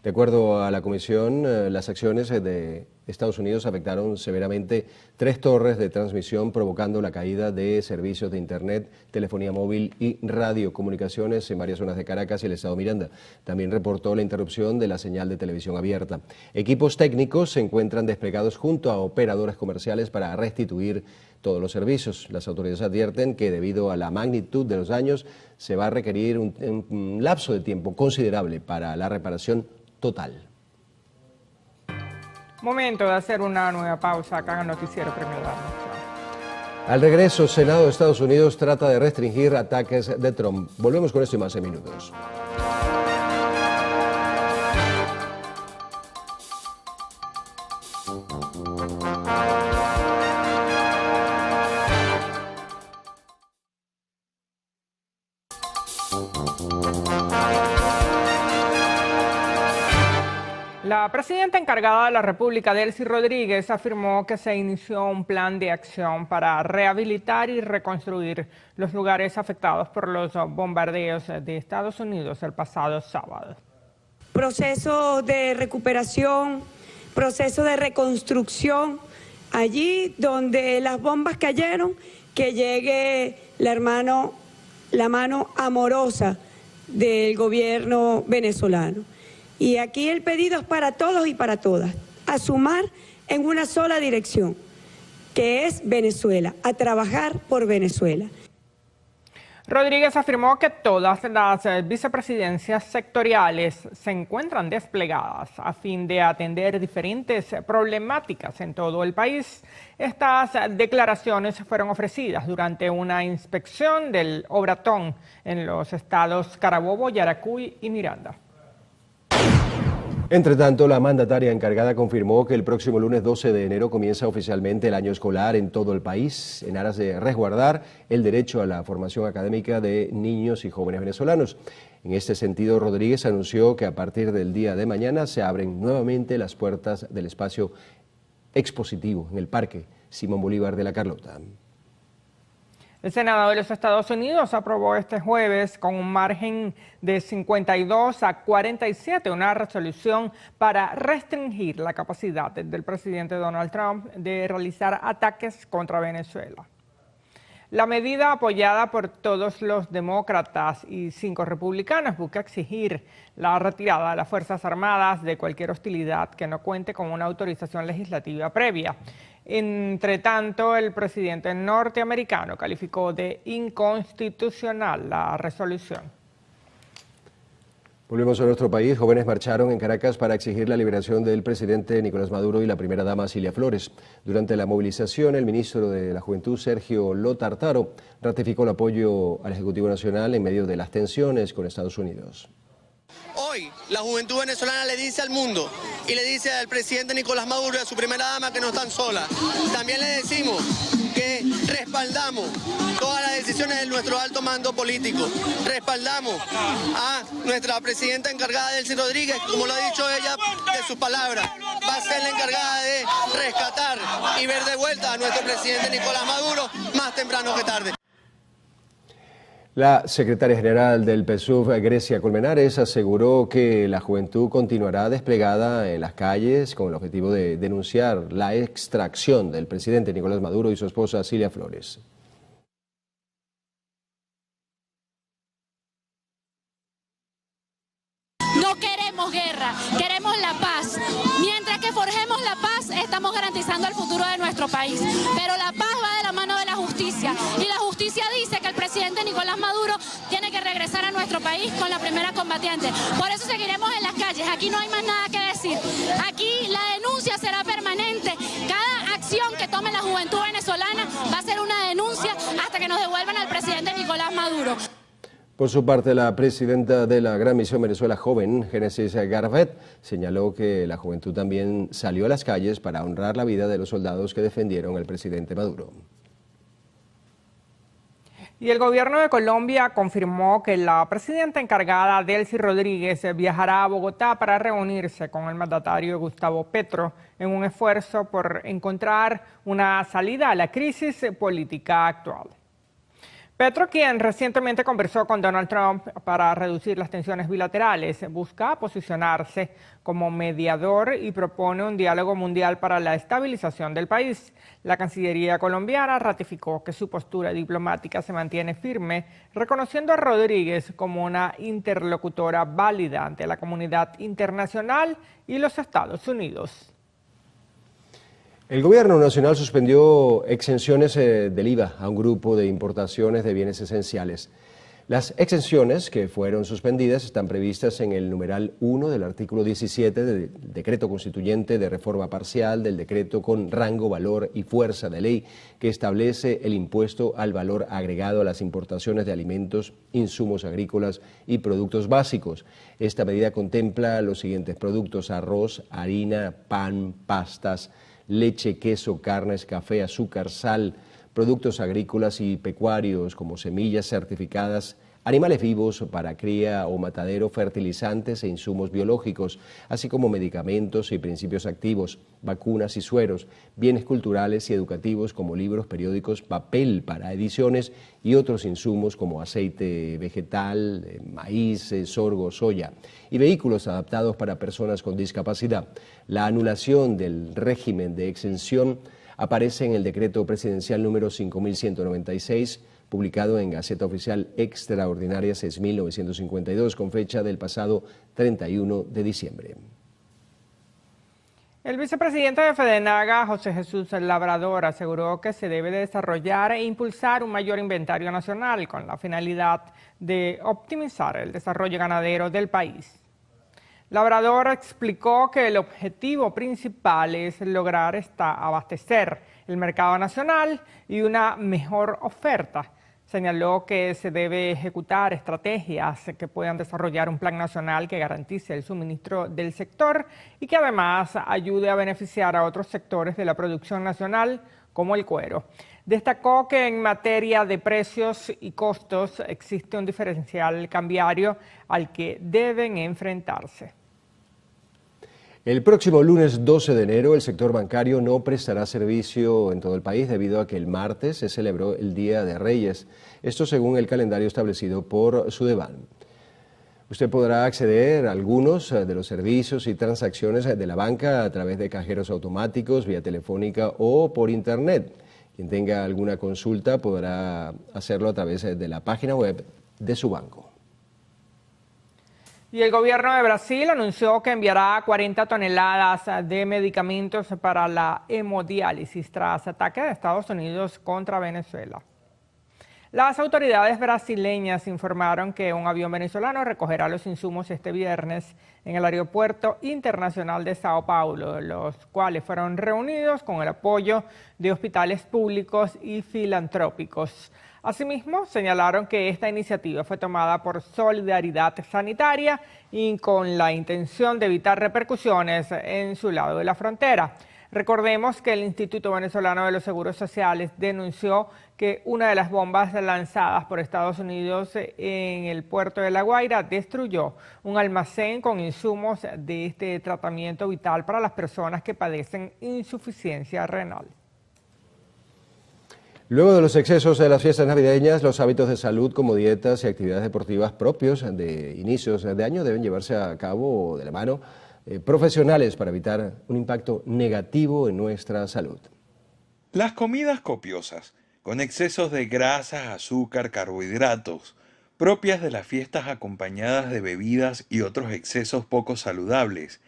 De acuerdo a la comisión, las acciones de Estados Unidos afectaron severamente 3 torres de transmisión, provocando la caída de servicios de internet, telefonía móvil y radiocomunicaciones en varias zonas de Caracas y el estado Miranda. También reportó la interrupción de la señal de televisión abierta. Equipos técnicos se encuentran desplegados junto a operadores comerciales para restituir todos los servicios. Las autoridades advierten que debido a la magnitud de los daños se va a requerir un lapso de tiempo considerable para la reparación total. Momento de hacer una nueva pausa acá en el Noticiero Premier La Nación. Al regreso, Senado de Estados Unidos trata de restringir ataques de Trump. Volvemos con esto y más en minutos. La presidenta encargada de la República, Delcy Rodríguez, afirmó que se inició un plan de acción para rehabilitar y reconstruir los lugares afectados por los bombardeos de Estados Unidos el pasado sábado. Proceso de recuperación proceso de reconstrucción, allí donde las bombas cayeron, que llegue la mano amorosa del gobierno venezolano. Y aquí el pedido es para todos y para todas, a sumar en una sola dirección, que es Venezuela, a trabajar por Venezuela. Rodríguez afirmó que todas las vicepresidencias sectoriales se encuentran desplegadas a fin de atender diferentes problemáticas en todo el país. Estas declaraciones fueron ofrecidas durante una inspección del Obratón en los estados Carabobo, Yaracuy y Miranda. Entre tanto, la mandataria encargada confirmó que el próximo lunes 12 de enero comienza oficialmente el año escolar en todo el país, en aras de resguardar el derecho a la formación académica de niños y jóvenes venezolanos. En este sentido, Rodríguez anunció que a partir del día de mañana se abren nuevamente las puertas del espacio expositivo en el Parque Simón Bolívar de La Carlota. El Senado de los Estados Unidos aprobó este jueves con un margen de 52 a 47 una resolución para restringir la capacidad del presidente Donald Trump de realizar ataques contra Venezuela. La medida, apoyada por todos los demócratas y 5 republicanos, busca exigir la retirada de las Fuerzas Armadas de cualquier hostilidad que no cuente con una autorización legislativa previa. Entre tanto, el presidente norteamericano calificó de inconstitucional la resolución. Volvemos a nuestro país. Jóvenes marcharon en Caracas para exigir la liberación del presidente Nicolás Maduro y la primera dama Cilia Flores. Durante la movilización, el ministro de la Juventud, Sergio Lotartaro, ratificó el apoyo al Ejecutivo Nacional en medio de las tensiones con Estados Unidos. Hoy la juventud venezolana le dice al mundo y le dice al presidente Nicolás Maduro y a su primera dama que no están solas. También le decimos que respaldamos todas las decisiones de nuestro alto mando político. Respaldamos a nuestra presidenta encargada, Delcy Rodríguez, como lo ha dicho ella de sus palabras. Va a ser la encargada de rescatar y ver de vuelta a nuestro presidente Nicolás Maduro más temprano que tarde. La secretaria general del PSUV, Grecia Colmenares, aseguró que la juventud continuará desplegada en las calles con el objetivo de denunciar la extracción del presidente Nicolás Maduro y su esposa Cilia Flores. No queremos guerra, queremos la paz. Mientras que forjemos la paz, estamos garantizando el futuro de nuestro país. Pero la paz va de la mano de la justicia. Y la justicia dice que el presidente Nicolás Maduro tiene que regresar a nuestro país con la primera combatiente. Por eso seguiremos en las calles. Aquí no hay más nada que decir. Aquí la denuncia será permanente. Cada acción que tome la juventud venezolana va a ser una denuncia hasta que nos devuelvan al presidente Nicolás Maduro. Por su parte, la presidenta de la Gran Misión Venezuela Joven, Génesis Garabet, señaló que la juventud también salió a las calles para honrar la vida de los soldados que defendieron al presidente Maduro. Y el gobierno de Colombia confirmó que la presidenta encargada, Delcy Rodríguez, viajará a Bogotá para reunirse con el mandatario Gustavo Petro en un esfuerzo por encontrar una salida a la crisis política actual. Petro, quien recientemente conversó con Donald Trump para reducir las tensiones bilaterales, busca posicionarse como mediador y propone un diálogo mundial para la estabilización del país. La Cancillería colombiana ratificó que su postura diplomática se mantiene firme, reconociendo a Rodríguez como una interlocutora válida ante la comunidad internacional y los Estados Unidos. El Gobierno Nacional suspendió exenciones del IVA a un grupo de importaciones de bienes esenciales. Las exenciones que fueron suspendidas están previstas en el numeral 1 del artículo 17 del Decreto Constituyente de Reforma Parcial del decreto con rango, valor y fuerza de ley que establece el impuesto al valor agregado a las importaciones de alimentos, insumos agrícolas y productos básicos. Esta medida contempla los siguientes productos: arroz, harina, pan, pastas, leche, queso, carnes, café, azúcar, sal, productos agrícolas y pecuarios como semillas certificadas, animales vivos para cría o matadero, fertilizantes e insumos biológicos, así como medicamentos y principios activos, vacunas y sueros, bienes culturales y educativos como libros, periódicos, papel para ediciones y otros insumos como aceite vegetal, maíz, sorgo, soya y vehículos adaptados para personas con discapacidad. La anulación del régimen de exención aparece en el decreto presidencial número 5196, publicado en Gaceta Oficial Extraordinaria 6.952, con fecha del pasado 31 de diciembre. El vicepresidente de FEDENAGA, José Jesús Labrador, aseguró que se debe de desarrollar e impulsar un mayor inventario nacional con la finalidad de optimizar el desarrollo ganadero del país. Labrador explicó que el objetivo principal es lograr abastecer el mercado nacional y una mejor oferta. Señaló que se debe ejecutar estrategias que puedan desarrollar un plan nacional que garantice el suministro del sector y que además ayude a beneficiar a otros sectores de la producción nacional, como el cuero. Destacó que en materia de precios y costos existe un diferencial cambiario al que deben enfrentarse. El próximo lunes 12 de enero el sector bancario no prestará servicio en todo el país debido a que el martes se celebró el Día de Reyes, esto según el calendario establecido por Sudeban. Usted podrá acceder a algunos de los servicios y transacciones de la banca a través de cajeros automáticos, vía telefónica o por internet. Quien tenga alguna consulta podrá hacerlo a través de la página web de su banco. Y el gobierno de Brasil anunció que enviará 40 toneladas de medicamentos para la hemodiálisis tras ataque de Estados Unidos contra Venezuela. Las autoridades brasileñas informaron que un avión venezolano recogerá los insumos este viernes en el Aeropuerto Internacional de Sao Paulo, los cuales fueron reunidos con el apoyo de hospitales públicos y filantrópicos. Asimismo, señalaron que esta iniciativa fue tomada por Solidaridad Sanitaria y con la intención de evitar repercusiones en su lado de la frontera. Recordemos que el Instituto Venezolano de los Seguros Sociales denunció que una de las bombas lanzadas por Estados Unidos en el puerto de La Guaira destruyó un almacén con insumos de este tratamiento vital para las personas que padecen insuficiencia renal. Luego de los excesos de las fiestas navideñas, los hábitos de salud como dietas y actividades deportivas propios de inicios de año deben llevarse a cabo de la mano profesionales para evitar un impacto negativo en nuestra salud. Las comidas copiosas, con excesos de grasas, azúcar, carbohidratos, propias de las fiestas acompañadas de bebidas y otros excesos poco saludables,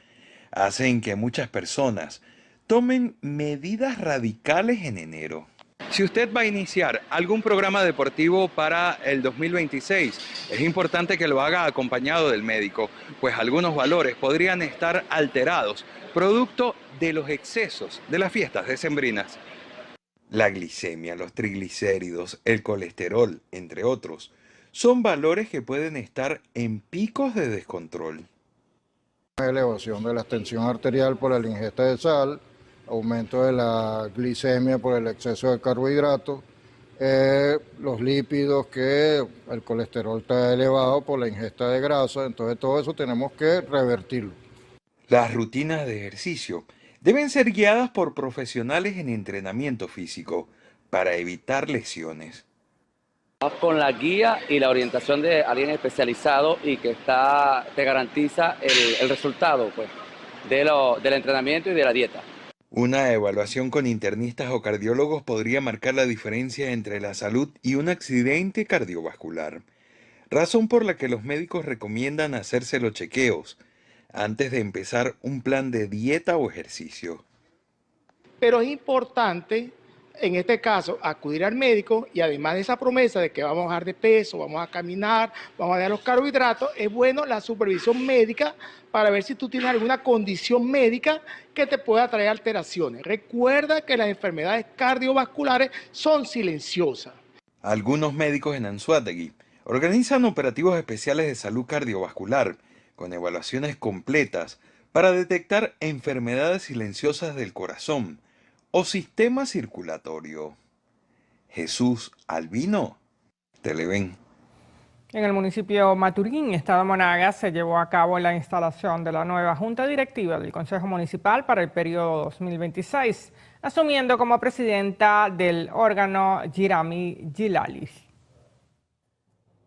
hacen que muchas personas tomen medidas radicales en enero. Si usted va a iniciar algún programa deportivo para el 2026, es importante que lo haga acompañado del médico, pues algunos valores podrían estar alterados, producto de los excesos de las fiestas decembrinas. La glicemia, los triglicéridos, el colesterol, entre otros, son valores que pueden estar en picos de descontrol. Elevación de la tensión arterial por la ingesta de sal, aumento de la glicemia por el exceso de carbohidratos, los lípidos, que el colesterol está elevado por la ingesta de grasa, entonces todo eso tenemos que revertirlo. Las rutinas de ejercicio deben ser guiadas por profesionales en entrenamiento físico para evitar lesiones. Con la guía y la orientación de alguien especializado y que te garantiza el resultado pues, del entrenamiento y de la dieta. Una evaluación con internistas o cardiólogos podría marcar la diferencia entre la salud y un accidente cardiovascular, razón por la que los médicos recomiendan hacerse los chequeos antes de empezar un plan de dieta o ejercicio. Pero es importante, en este caso, acudir al médico y además de esa promesa de que vamos a bajar de peso, vamos a caminar, vamos a dejar los carbohidratos, es bueno la supervisión médica para ver si tú tienes alguna condición médica que te pueda traer alteraciones. Recuerda que las enfermedades cardiovasculares son silenciosas. Algunos médicos en Anzoátegui organizan operativos especiales de salud cardiovascular con evaluaciones completas para detectar enfermedades silenciosas del corazón o sistema circulatorio. Jesús Albino, Televen. En el municipio Maturín, estado de Monagas, se llevó a cabo la instalación de la nueva Junta Directiva del Consejo Municipal para el periodo 2026, asumiendo como presidenta del órgano Jirami Gilalis.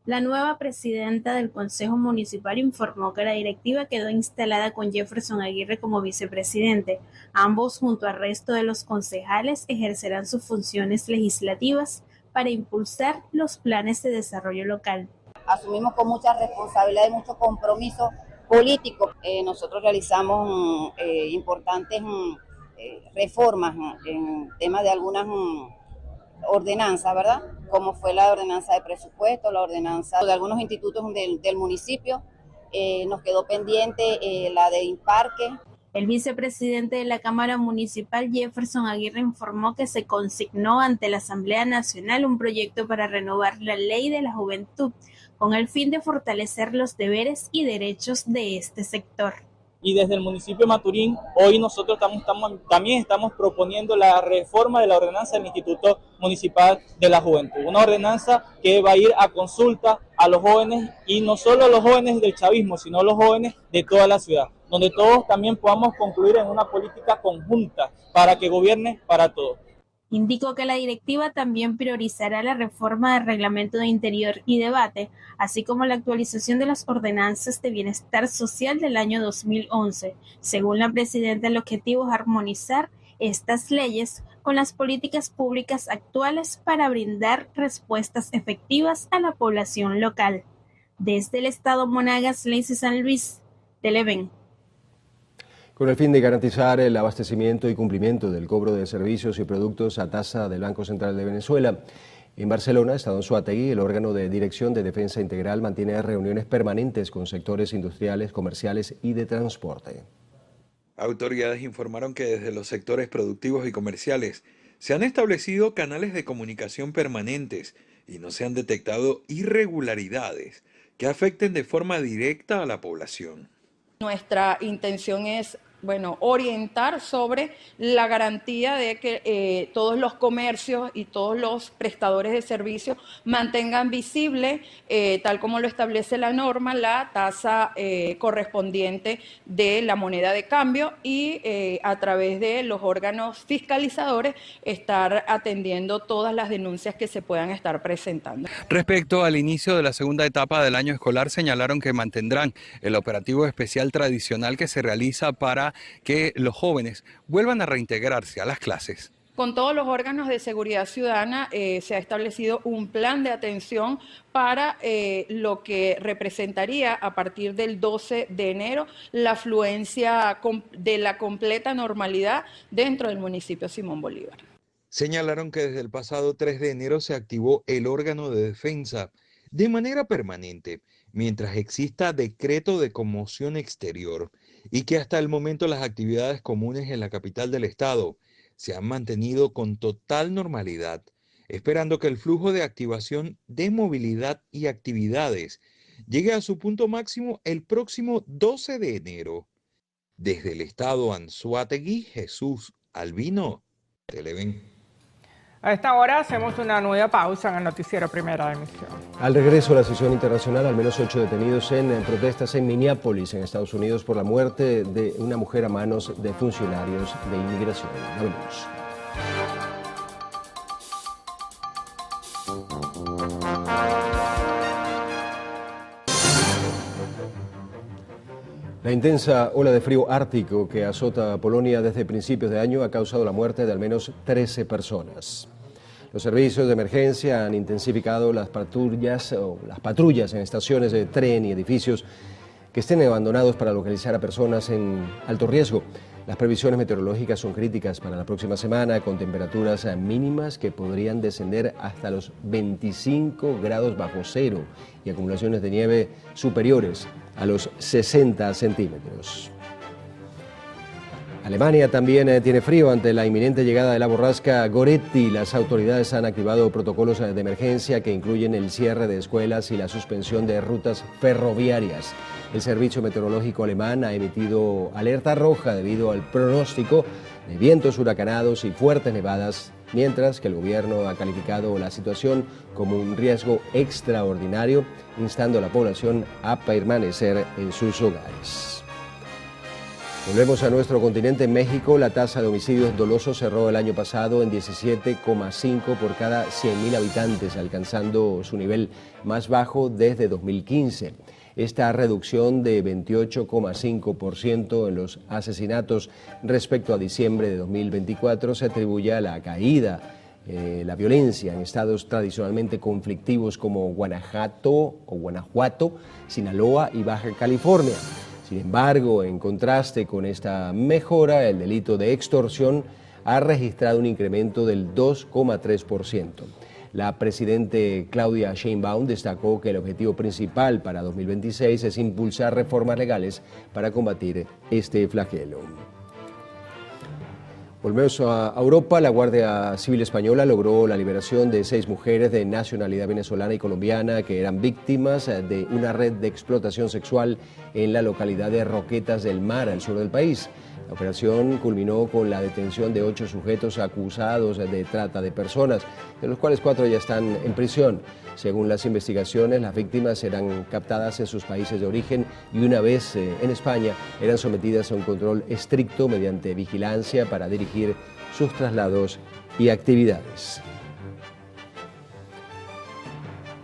La nueva presidenta del Consejo Municipal informó que la directiva quedó instalada con Jefferson Aguirre como vicepresidente. Ambos, junto al resto de los concejales, ejercerán sus funciones legislativas para impulsar los planes de desarrollo local. Asumimos con mucha responsabilidad y mucho compromiso político. Nosotros realizamos importantes reformas en temas de algunas ordenanzas, ¿verdad? Como fue la ordenanza de presupuesto, la ordenanza de algunos institutos del municipio. Nos quedó pendiente la de Imparque. El vicepresidente de la Cámara Municipal, Jefferson Aguirre, informó que se consignó ante la Asamblea Nacional un proyecto para renovar la Ley de la Juventud, con el fin de fortalecer los deberes y derechos de este sector. Y desde el municipio de Maturín, hoy nosotros también estamos proponiendo la reforma de la ordenanza del Instituto Municipal de la Juventud. Una ordenanza que va a ir a consulta a los jóvenes, y no solo a los jóvenes del chavismo, sino a los jóvenes de toda la ciudad, donde todos también podamos concluir en una política conjunta para que gobierne para todos. Indicó que la directiva también priorizará la reforma del Reglamento de Interior y Debate, así como la actualización de las ordenanzas de bienestar social del año 2011. Según la presidenta, el objetivo es armonizar estas leyes con las políticas públicas actuales para brindar respuestas efectivas a la población local. Desde el estado Monagas, Lacey San Luis, Televen. Con el fin de garantizar el abastecimiento y cumplimiento del cobro de servicios y productos a tasa del Banco Central de Venezuela, en Barcelona, Estado Anzoátegui, el órgano de Dirección de Defensa Integral mantiene reuniones permanentes con sectores industriales, comerciales y de transporte. Autoridades informaron que desde los sectores productivos y comerciales se han establecido canales de comunicación permanentes y no se han detectado irregularidades que afecten de forma directa a la población. Nuestra intención es, orientar sobre la garantía de que todos los comercios y todos los prestadores de servicios mantengan visible, tal como lo establece la norma, la tasa correspondiente de la moneda de cambio, y a través de los órganos fiscalizadores estar atendiendo todas las denuncias que se puedan estar presentando. Respecto al inicio de la segunda etapa del año escolar, señalaron que mantendrán el operativo especial tradicional que se realiza para que los jóvenes vuelvan a reintegrarse a las clases. Con todos los órganos de seguridad ciudadana se ha establecido un plan de atención para lo que representaría a partir del 12 de enero la afluencia de la completa normalidad dentro del municipio Simón Bolívar. Señalaron que desde el pasado 3 de enero se activó el órgano de defensa de manera permanente, mientras exista decreto de conmoción exterior, y que hasta el momento las actividades comunes en la capital del estado se han mantenido con total normalidad, esperando que el flujo de activación de movilidad y actividades llegue a su punto máximo el próximo 12 de enero. Desde el estado Anzoátegui, Jesús Albino, Televen. A esta hora hacemos una nueva pausa en el noticiero Primera Emisión. Al regreso a la sesión internacional, al menos 8 detenidos en protestas en Minneapolis, en Estados Unidos, por la muerte de una mujer a manos de funcionarios de inmigración. Vámonos. La intensa ola de frío ártico que azota a Polonia desde principios de año ha causado la muerte de al menos 13 personas. Los servicios de emergencia han intensificado las patrullas en estaciones de tren y edificios que estén abandonados para localizar a personas en alto riesgo. Las previsiones meteorológicas son críticas para la próxima semana, con temperaturas mínimas que podrían descender hasta los 25 grados bajo cero y acumulaciones de nieve superiores a los 60 centímetros. Alemania también tiene frío ante la inminente llegada de la borrasca Goretti. Las autoridades han activado protocolos de emergencia que incluyen el cierre de escuelas y la suspensión de rutas ferroviarias. El Servicio Meteorológico alemán ha emitido alerta roja debido al pronóstico de vientos huracanados y fuertes nevadas mientras que el gobierno ha calificado la situación como un riesgo extraordinario, instando a la población a permanecer en sus hogares. Volvemos a nuestro continente. México, la tasa de homicidios dolosos cerró el año pasado en 17,5 por cada 100.000 habitantes, alcanzando su nivel más bajo desde 2015. Esta reducción de 28,5% en los asesinatos respecto a diciembre de 2024 se atribuye a la caída la violencia en estados tradicionalmente conflictivos como Guanajuato, Sinaloa y Baja California. Sin embargo, en contraste con esta mejora, el delito de extorsión ha registrado un incremento del 2,3%. La presidente Claudia Sheinbaum destacó que el objetivo principal para 2026 es impulsar reformas legales para combatir este flagelo. Volvemos a Europa. La Guardia Civil Española logró la liberación de 6 mujeres de nacionalidad venezolana y colombiana que eran víctimas de una red de explotación sexual en la localidad de Roquetas del Mar, al sur del país. La operación culminó con la detención de 8 sujetos acusados de trata de personas, de los cuales 4 ya están en prisión. Según las investigaciones, las víctimas eran captadas en sus países de origen y una vez en España eran sometidas a un control estricto mediante vigilancia para dirigir sus traslados y actividades.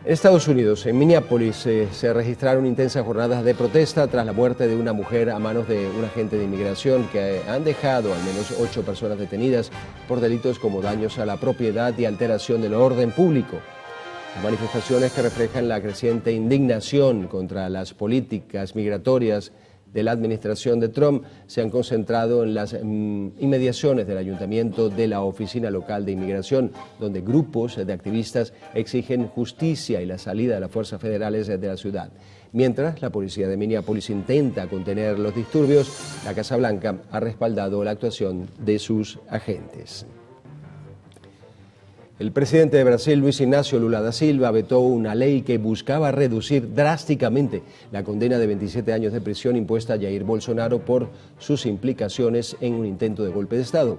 En Estados Unidos, en Minneapolis, se registraron intensas jornadas de protesta tras la muerte de una mujer a manos de un agente de inmigración que han dejado al menos 8 personas detenidas por delitos como daños a la propiedad y alteración del orden público. Las manifestaciones que reflejan la creciente indignación contra las políticas migratorias de la administración de Trump se han concentrado en las inmediaciones del ayuntamiento de la Oficina Local de Inmigración, donde grupos de activistas exigen justicia y la salida de las fuerzas federales de la ciudad. Mientras la policía de Minneapolis intenta contener los disturbios, la Casa Blanca ha respaldado la actuación de sus agentes. El presidente de Brasil, Luis Ignacio Lula da Silva, vetó una ley que buscaba reducir drásticamente la condena de 27 años de prisión impuesta a Jair Bolsonaro por sus implicaciones en un intento de golpe de Estado.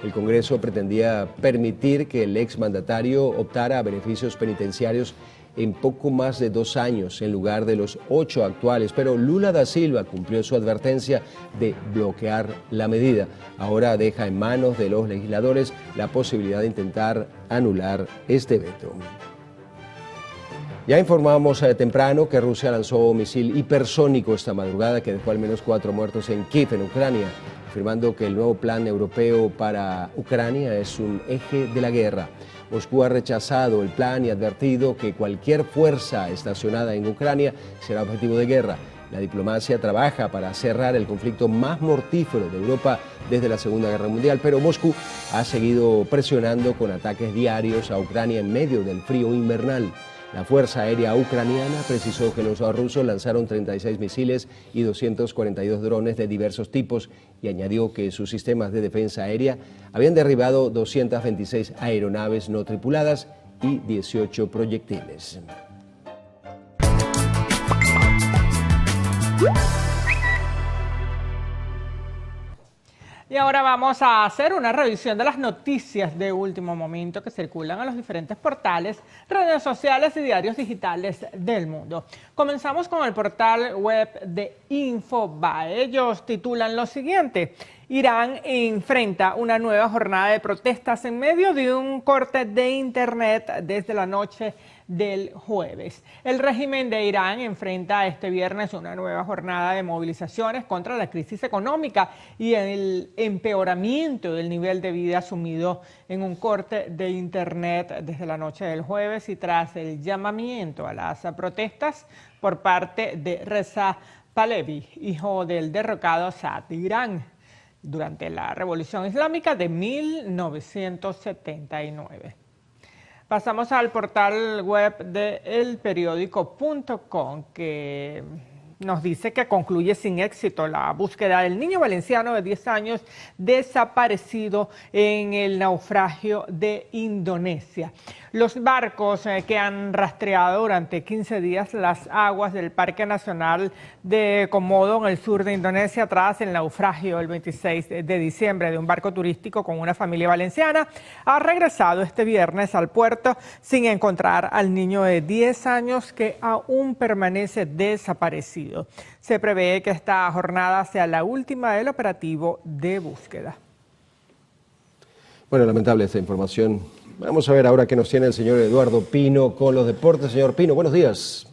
El Congreso pretendía permitir que el exmandatario optara a beneficios penitenciarios en poco más de 2 años en lugar de los 8 actuales, pero Lula da Silva cumplió su advertencia de bloquear la medida. Ahora deja en manos de los legisladores la posibilidad de intentar anular este veto. Ya informamos temprano que Rusia lanzó un misil hipersónico esta madrugada que dejó al menos 4 muertos en Kiev, en Ucrania, afirmando que el nuevo plan europeo para Ucrania es un eje de la guerra. Moscú ha rechazado el plan y advertido que cualquier fuerza estacionada en Ucrania será objetivo de guerra. La diplomacia trabaja para cerrar el conflicto más mortífero de Europa desde la Segunda Guerra Mundial, pero Moscú ha seguido presionando con ataques diarios a Ucrania en medio del frío invernal. La Fuerza Aérea Ucraniana precisó que los rusos lanzaron 36 misiles y 242 drones de diversos tipos y añadió que sus sistemas de defensa aérea habían derribado 226 aeronaves no tripuladas y 18 proyectiles. Y ahora vamos a hacer una revisión de las noticias de último momento que circulan en los diferentes portales, redes sociales y diarios digitales del mundo. Comenzamos con el portal web de Infobae. Ellos titulan lo siguiente: Irán enfrenta una nueva jornada de protestas en medio de un corte de internet desde la noche del jueves. El régimen de Irán enfrenta este viernes una nueva jornada de movilizaciones contra la crisis económica y el empeoramiento del nivel de vida sumido en un corte de internet desde la noche del jueves y tras el llamamiento a las protestas por parte de Reza Pahlavi, hijo del derrocado Shah de Irán, durante la Revolución Islámica de 1979. Pasamos al portal web de elperiódico.com, que nos dice que concluye sin éxito la búsqueda del niño valenciano de 10 años desaparecido en el naufragio de Indonesia. Los barcos que han rastreado durante 15 días las aguas del Parque Nacional de Komodo en el sur de Indonesia tras el naufragio el 26 de diciembre de un barco turístico con una familia valenciana ha regresado este viernes al puerto sin encontrar al niño de 10 años que aún permanece desaparecido. Se prevé que esta jornada sea la última del operativo de búsqueda. Bueno, lamentable esta información. Vamos a ver ahora qué nos tiene el señor Eduardo Pino con los deportes. Señor Pino, buenos días.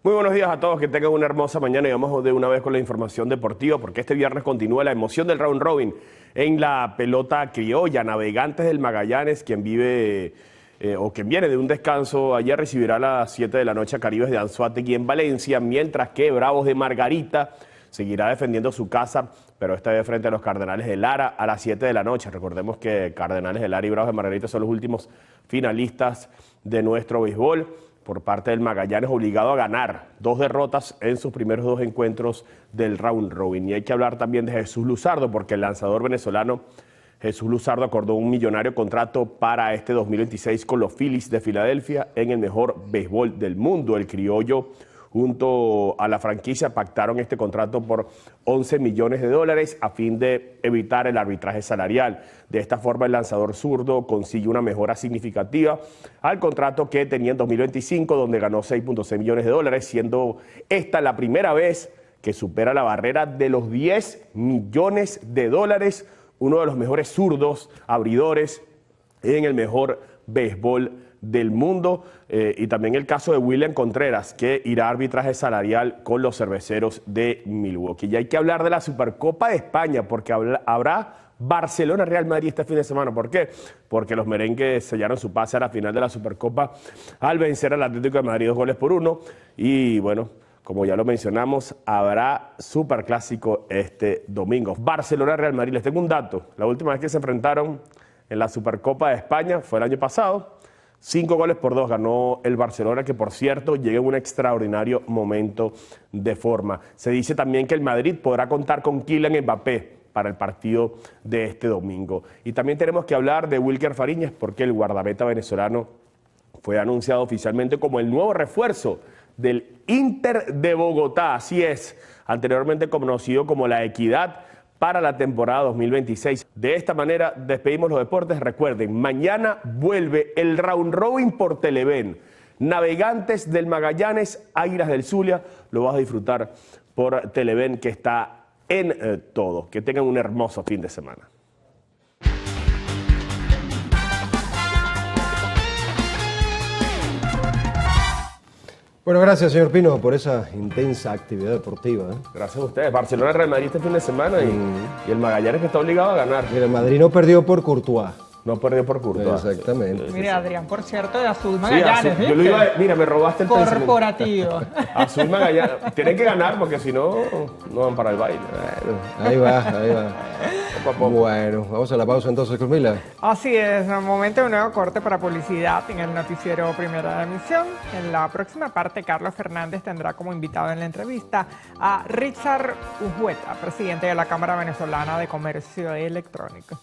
Muy buenos días a todos, que tengan una hermosa mañana y vamos de una vez con la información deportiva porque este viernes continúa la emoción del round robin en la pelota criolla. Navegantes del Magallanes, quien viene de un descanso ayer, recibirá a las 7 de la noche a Caribes de Anzoátegui en Valencia, mientras que Bravos de Margarita seguirá defendiendo su casa, pero esta vez frente a los Cardenales de Lara a las 7 de la noche. Recordemos que Cardenales de Lara y Bravos de Margarita son los últimos finalistas de nuestro béisbol. Por parte del Magallanes, obligado a ganar 2 derrotas en sus primeros 2 encuentros del round robin. Y hay que hablar también de Jesús Luzardo, porque el lanzador venezolano Jesús Luzardo acordó un millonario contrato para este 2026 con los Phillies de Filadelfia en el mejor béisbol del mundo. El criollo junto a la franquicia pactaron este contrato por $11 millones a fin de evitar el arbitraje salarial. De esta forma, el lanzador zurdo consigue una mejora significativa al contrato que tenía en 2025, donde ganó $6.6 millones, siendo esta la primera vez que supera la barrera de los $10 millones, uno de los mejores zurdos abridores en el mejor béisbol del mundo. Y también el caso de William Contreras, que irá a arbitraje salarial con los Cerveceros de Milwaukee. Y hay que hablar de la Supercopa de España, porque habrá Barcelona-Real Madrid este fin de semana. ¿Por qué? Porque los merengues sellaron su pase a la final de la Supercopa al vencer al Atlético de Madrid 2-1. Y bueno, como ya lo mencionamos, habrá Superclásico este domingo. Barcelona-Real Madrid. Les tengo un dato. La última vez que se enfrentaron en la Supercopa de España fue el año pasado. 5-2 ganó el Barcelona, que por cierto llega en un extraordinario momento de forma. Se dice también que el Madrid podrá contar con Kylian Mbappé para el partido de este domingo. Y también tenemos que hablar de Wilker Fariñas, porque el guardameta venezolano fue anunciado oficialmente como el nuevo refuerzo del Inter de Bogotá. Así es, anteriormente conocido como La Equidad, para la temporada 2026. De esta manera despedimos los deportes. Recuerden, mañana vuelve el round robin por Televen. Navegantes del Magallanes, Águilas del Zulia, lo vas a disfrutar por Televen, que está en todo. Que tengan un hermoso fin de semana. Bueno, gracias, señor Pino, por esa intensa actividad deportiva. Gracias a ustedes. Barcelona, Real Madrid este fin de semana y el Magallanes, que está obligado a ganar. Mira, el Madrid no perdió por Courtois. No perdió por Courtois. Exactamente. Mire, Adrián, por cierto, de Azul Magallanes. Sí, yo lo iba a, mira, me robaste el corporativo. Azul Magallanes. Tienen que ganar porque si no, no van para el baile. Ahí va. Poco a poco. Bueno, vamos a la pausa entonces, Cruzmila. Así es, momento de un nuevo corte para publicidad en el noticiero Primera Emisión. En la próxima parte, Carlos Fernández tendrá como invitado en la entrevista a Richard Ujueta, presidente de la Cámara Venezolana de Comercio Electrónico.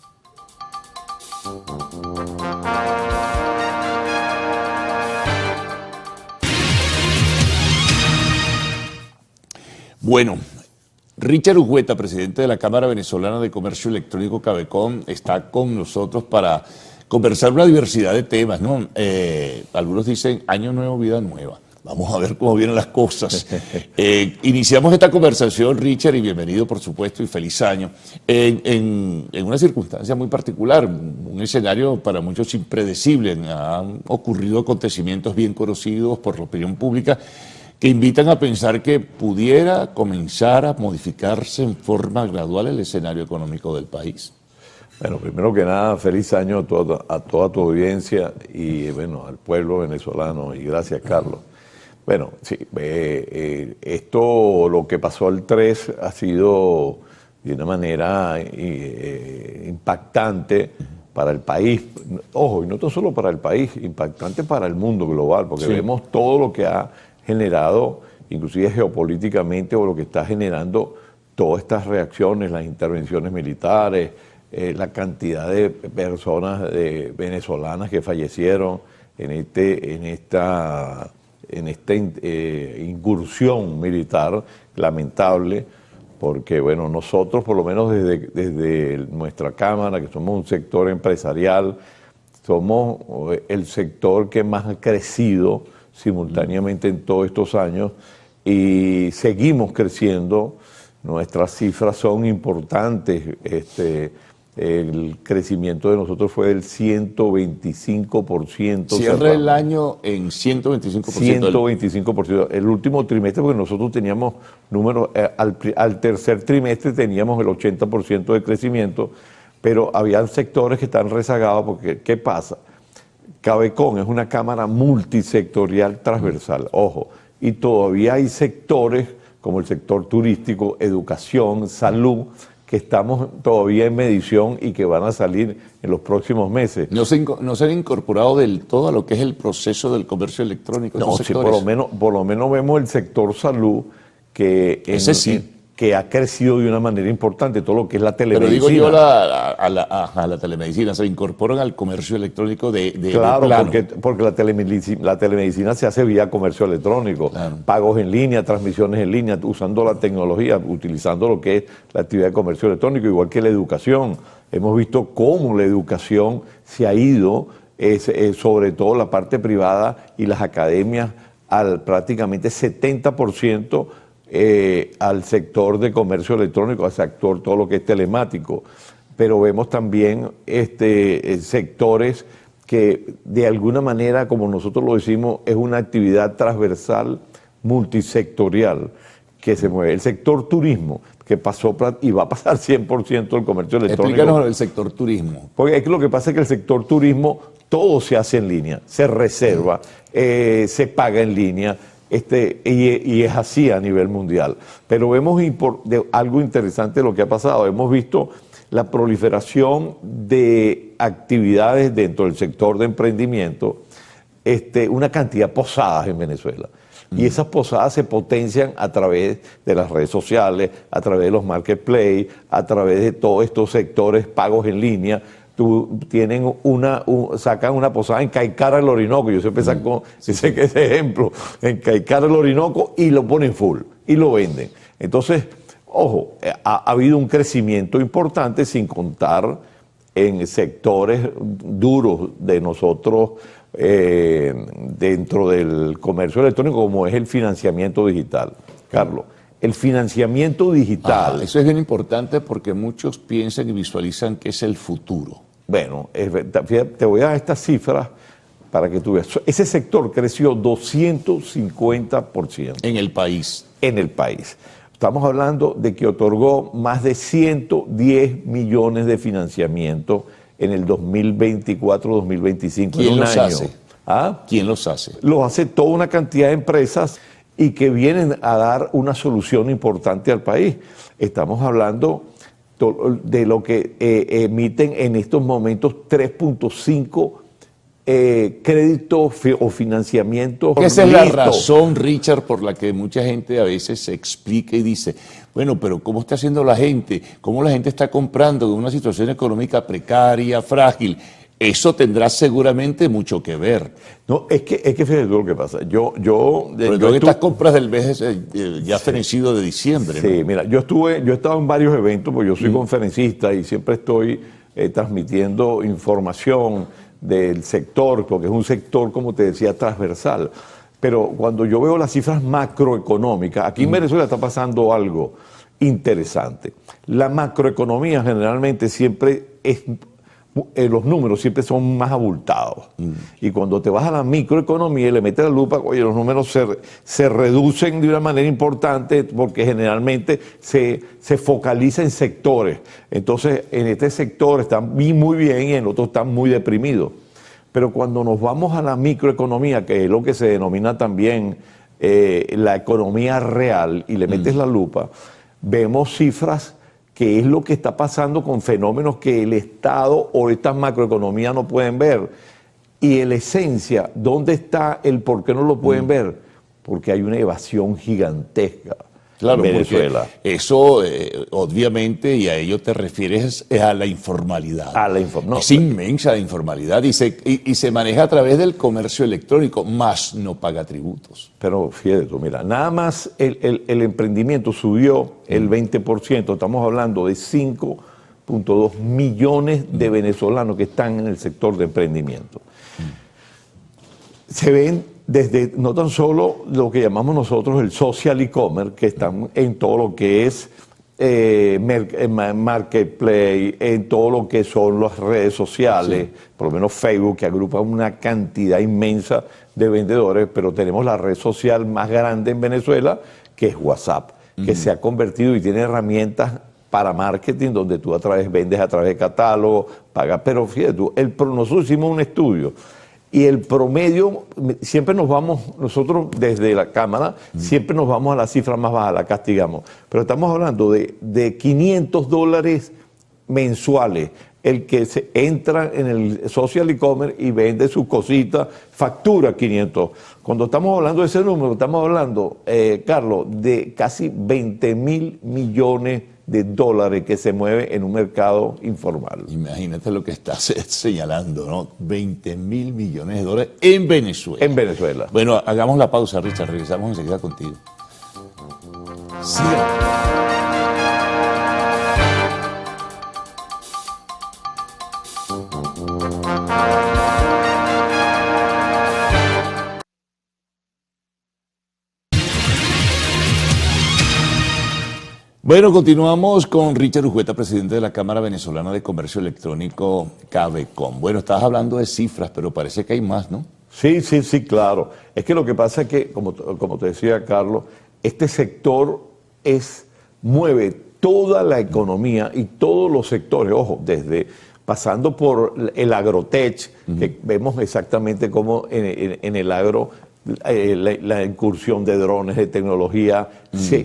Bueno, Richard Ujueta, presidente de la Cámara Venezolana de Comercio Electrónico Cabecom, está con nosotros para conversar una diversidad de temas, ¿no? Algunos dicen año nuevo, vida nueva. Vamos a ver cómo vienen las cosas. Iniciamos esta conversación, Richard, y bienvenido, por supuesto, y feliz año, en una circunstancia muy particular, un escenario para muchos impredecible. Han ocurrido acontecimientos bien conocidos por la opinión pública que invitan a pensar que pudiera comenzar a modificarse en forma gradual el escenario económico del país. Bueno, primero que nada, feliz año a toda tu audiencia y, bueno, al pueblo venezolano, y gracias, Carlos. Bueno, sí, esto, lo que pasó el 3 ha sido de una manera impactante para el país. ojo, y no solo para el país, impactante para el mundo global, porque vemos todo lo que ha generado, inclusive geopolíticamente, o lo que está generando todas estas reacciones, las intervenciones militares, la cantidad de personas venezolanas que fallecieron en esta incursión militar lamentable, porque bueno, nosotros por lo menos desde nuestra Cámara, que somos un sector empresarial, somos el sector que más ha crecido simultáneamente en todos estos años y seguimos creciendo. Nuestras cifras son importantes. El crecimiento de nosotros fue del 125%. Cierra el año en 125%. 125%. El último trimestre, porque nosotros teníamos números, al tercer trimestre teníamos el 80% de crecimiento, pero había sectores que están rezagados porque, ¿qué pasa? Cabecon es una cámara multisectorial transversal, ojo, y todavía hay sectores como el sector turístico, educación, salud, que estamos todavía en medición y que van a salir en los próximos meses. ¿No se han incorporado del todo a lo que es el proceso del comercio electrónico? No, sí, por lo menos vemos el sector salud que ha crecido de una manera importante, todo lo que es la telemedicina. Pero digo yo a la telemedicina, se incorporan al comercio electrónico claro, plano. porque la telemedicina se hace vía comercio electrónico, pagos en línea, transmisiones en línea, usando la tecnología, utilizando lo que es la actividad de comercio electrónico, igual que la educación. Hemos visto cómo la educación se ha ido, sobre todo la parte privada y las academias, al prácticamente 70%, al sector de comercio electrónico, al sector todo lo que es telemático, pero vemos también sectores que de alguna manera, como nosotros lo decimos, es una actividad transversal multisectorial que se mueve. El sector turismo, que pasó y va a pasar 100% el comercio electrónico. Explícanos el sector turismo. Porque lo que pasa es que el sector turismo todo se hace en línea, se reserva, se paga en línea, y es así a nivel mundial. Pero vemos algo interesante de lo que ha pasado. Hemos visto la proliferación de actividades dentro del sector de emprendimiento, una cantidad de posadas en Venezuela. Y esas posadas se potencian a través de las redes sociales, a través de los marketplaces, a través de todos estos sectores pagos en línea. Sacan una posada en Caicara del Orinoco, yo siempre saco ese ejemplo, en Caicara del Orinoco, y lo ponen full, y lo venden. Entonces, ojo, ha habido un crecimiento importante, sin contar en sectores duros de nosotros, dentro del comercio electrónico, como es el financiamiento digital. Carlos, el financiamiento digital... eso es bien importante porque muchos piensan y visualizan que es el futuro. Bueno, fíjate, te voy a dar estas cifras para que tú veas. Ese sector creció 250%. En el país. En el país. Estamos hablando de que otorgó más de 110 millones de financiamiento en el 2024-2025. ¿Quién los hace? ¿Quién los hace? Los hace toda una cantidad de empresas y que vienen a dar una solución importante al país. Estamos hablando de lo que emiten en estos momentos 3.5 créditos o financiamientos. Esa es la razón, Richard, por la que mucha gente a veces se explica y dice, bueno, pero ¿cómo está haciendo la gente? ¿Cómo la gente está comprando en una situación económica precaria, frágil? Eso tendrá seguramente mucho que ver. No, es que fíjate lo que pasa. Estas compras del mes ya fenecido de diciembre. Sí, ¿no? mira, yo he estado en varios eventos, porque yo soy conferencista y siempre estoy transmitiendo información del sector, porque es un sector, como te decía, transversal. Pero cuando yo veo las cifras macroeconómicas, aquí en Venezuela está pasando algo interesante. La macroeconomía generalmente siempre los números siempre son más abultados. Y cuando te vas a la microeconomía y le metes la lupa, oye, los números se reducen de una manera importante porque generalmente se focaliza en sectores. Entonces, en este sector están muy bien y en otro están muy deprimidos. Pero cuando nos vamos a la microeconomía, que es lo que se denomina también la economía real, y le metes la lupa, vemos cifras qué es lo que está pasando con fenómenos que el Estado o estas macroeconomías no pueden ver. Y en la esencia, ¿dónde está el por qué no lo pueden ver? Porque hay una evasión gigantesca. Claro, en Venezuela. Eso, obviamente, y a ello te refieres, es a la informalidad. No, es inmensa la informalidad y se maneja a través del comercio electrónico, más no paga tributos. Pero fíjate tú, mira, nada más el emprendimiento subió el 20%, estamos hablando de 5.2 millones de venezolanos que están en el sector de emprendimiento. Se ven desde no tan solo lo que llamamos nosotros el social e-commerce, que están en todo lo que es marketplace, en todo lo que son las redes sociales, por lo menos Facebook, que agrupa una cantidad inmensa de vendedores, pero tenemos la red social más grande en Venezuela, que es WhatsApp, que se ha convertido y tiene herramientas para marketing, donde tú vendes a través de catálogos, pagas. Pero fíjate tú, nosotros hicimos un estudio, y el promedio, siempre nos vamos, nosotros desde la Cámara, siempre nos vamos a la cifra más baja, la castigamos. Pero estamos hablando de $500 mensuales. El que se entra en el social e-commerce y vende sus cositas, factura 500. Cuando estamos hablando de ese número, estamos hablando, Carlos, de casi 20.000 millones de dólares que se mueve en un mercado informal. Imagínate lo que estás señalando, ¿no? 20.000 millones de dólares en Venezuela. En Venezuela. Bueno, hagamos la pausa, Richard, regresamos enseguida contigo. Sí. Bueno, continuamos con Richard Urjueta, presidente de la Cámara Venezolana de Comercio Electrónico, CABECOM. Bueno, estabas hablando de cifras, pero parece que hay más, ¿no? Sí, claro. Es que lo que pasa es que, como te decía Carlos, este sector mueve toda la economía y todos los sectores, ojo, pasando por el agrotech, que vemos exactamente cómo en el agro la incursión de drones, de tecnología,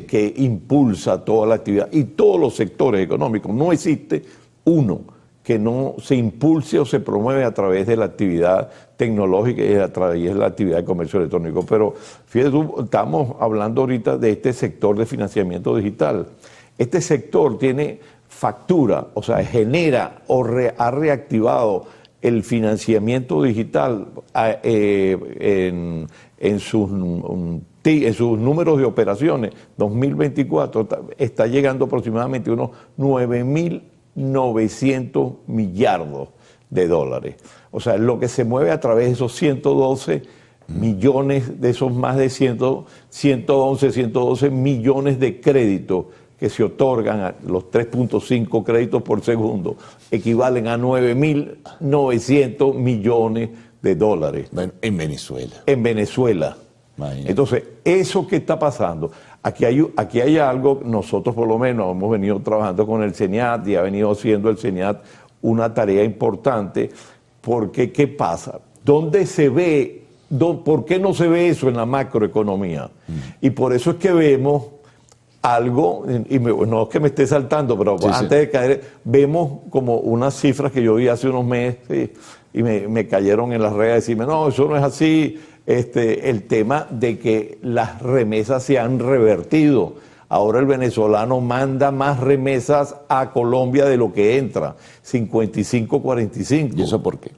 que impulsa toda la actividad y todos los sectores económicos. No existe uno que no se impulse o se promueve a través de la actividad tecnológica y a través de la actividad de comercio electrónico. Pero fíjate tú, estamos hablando ahorita de este sector de financiamiento digital. Este sector tiene factura, o sea, genera o ha reactivado el financiamiento digital en sus números de operaciones 2024 está llegando aproximadamente a unos 9.900 millardos de dólares. O sea, lo que se mueve a través de esos 112 millones, de esos más de 112 millones de créditos que se otorgan, a los 3.5 créditos por segundo, equivalen a 9.900 millones de dólares. Bueno, en Venezuela. En Venezuela. Imagínate. Entonces, ¿eso qué está pasando? Aquí hay algo, nosotros por lo menos hemos venido trabajando con el CENIAT y ha venido haciendo el CENIAT una tarea importante, porque ¿qué pasa? ¿Dónde se ve, por qué no se ve eso en la macroeconomía? Y por eso es que vemos algo, no es que me esté saltando, pero antes de caer, vemos como unas cifras que yo vi hace unos meses y me cayeron en las redes a decirme, no, eso no es así, el tema de que las remesas se han revertido. Ahora el venezolano manda más remesas a Colombia de lo que entra, 55-45. ¿Y eso por qué?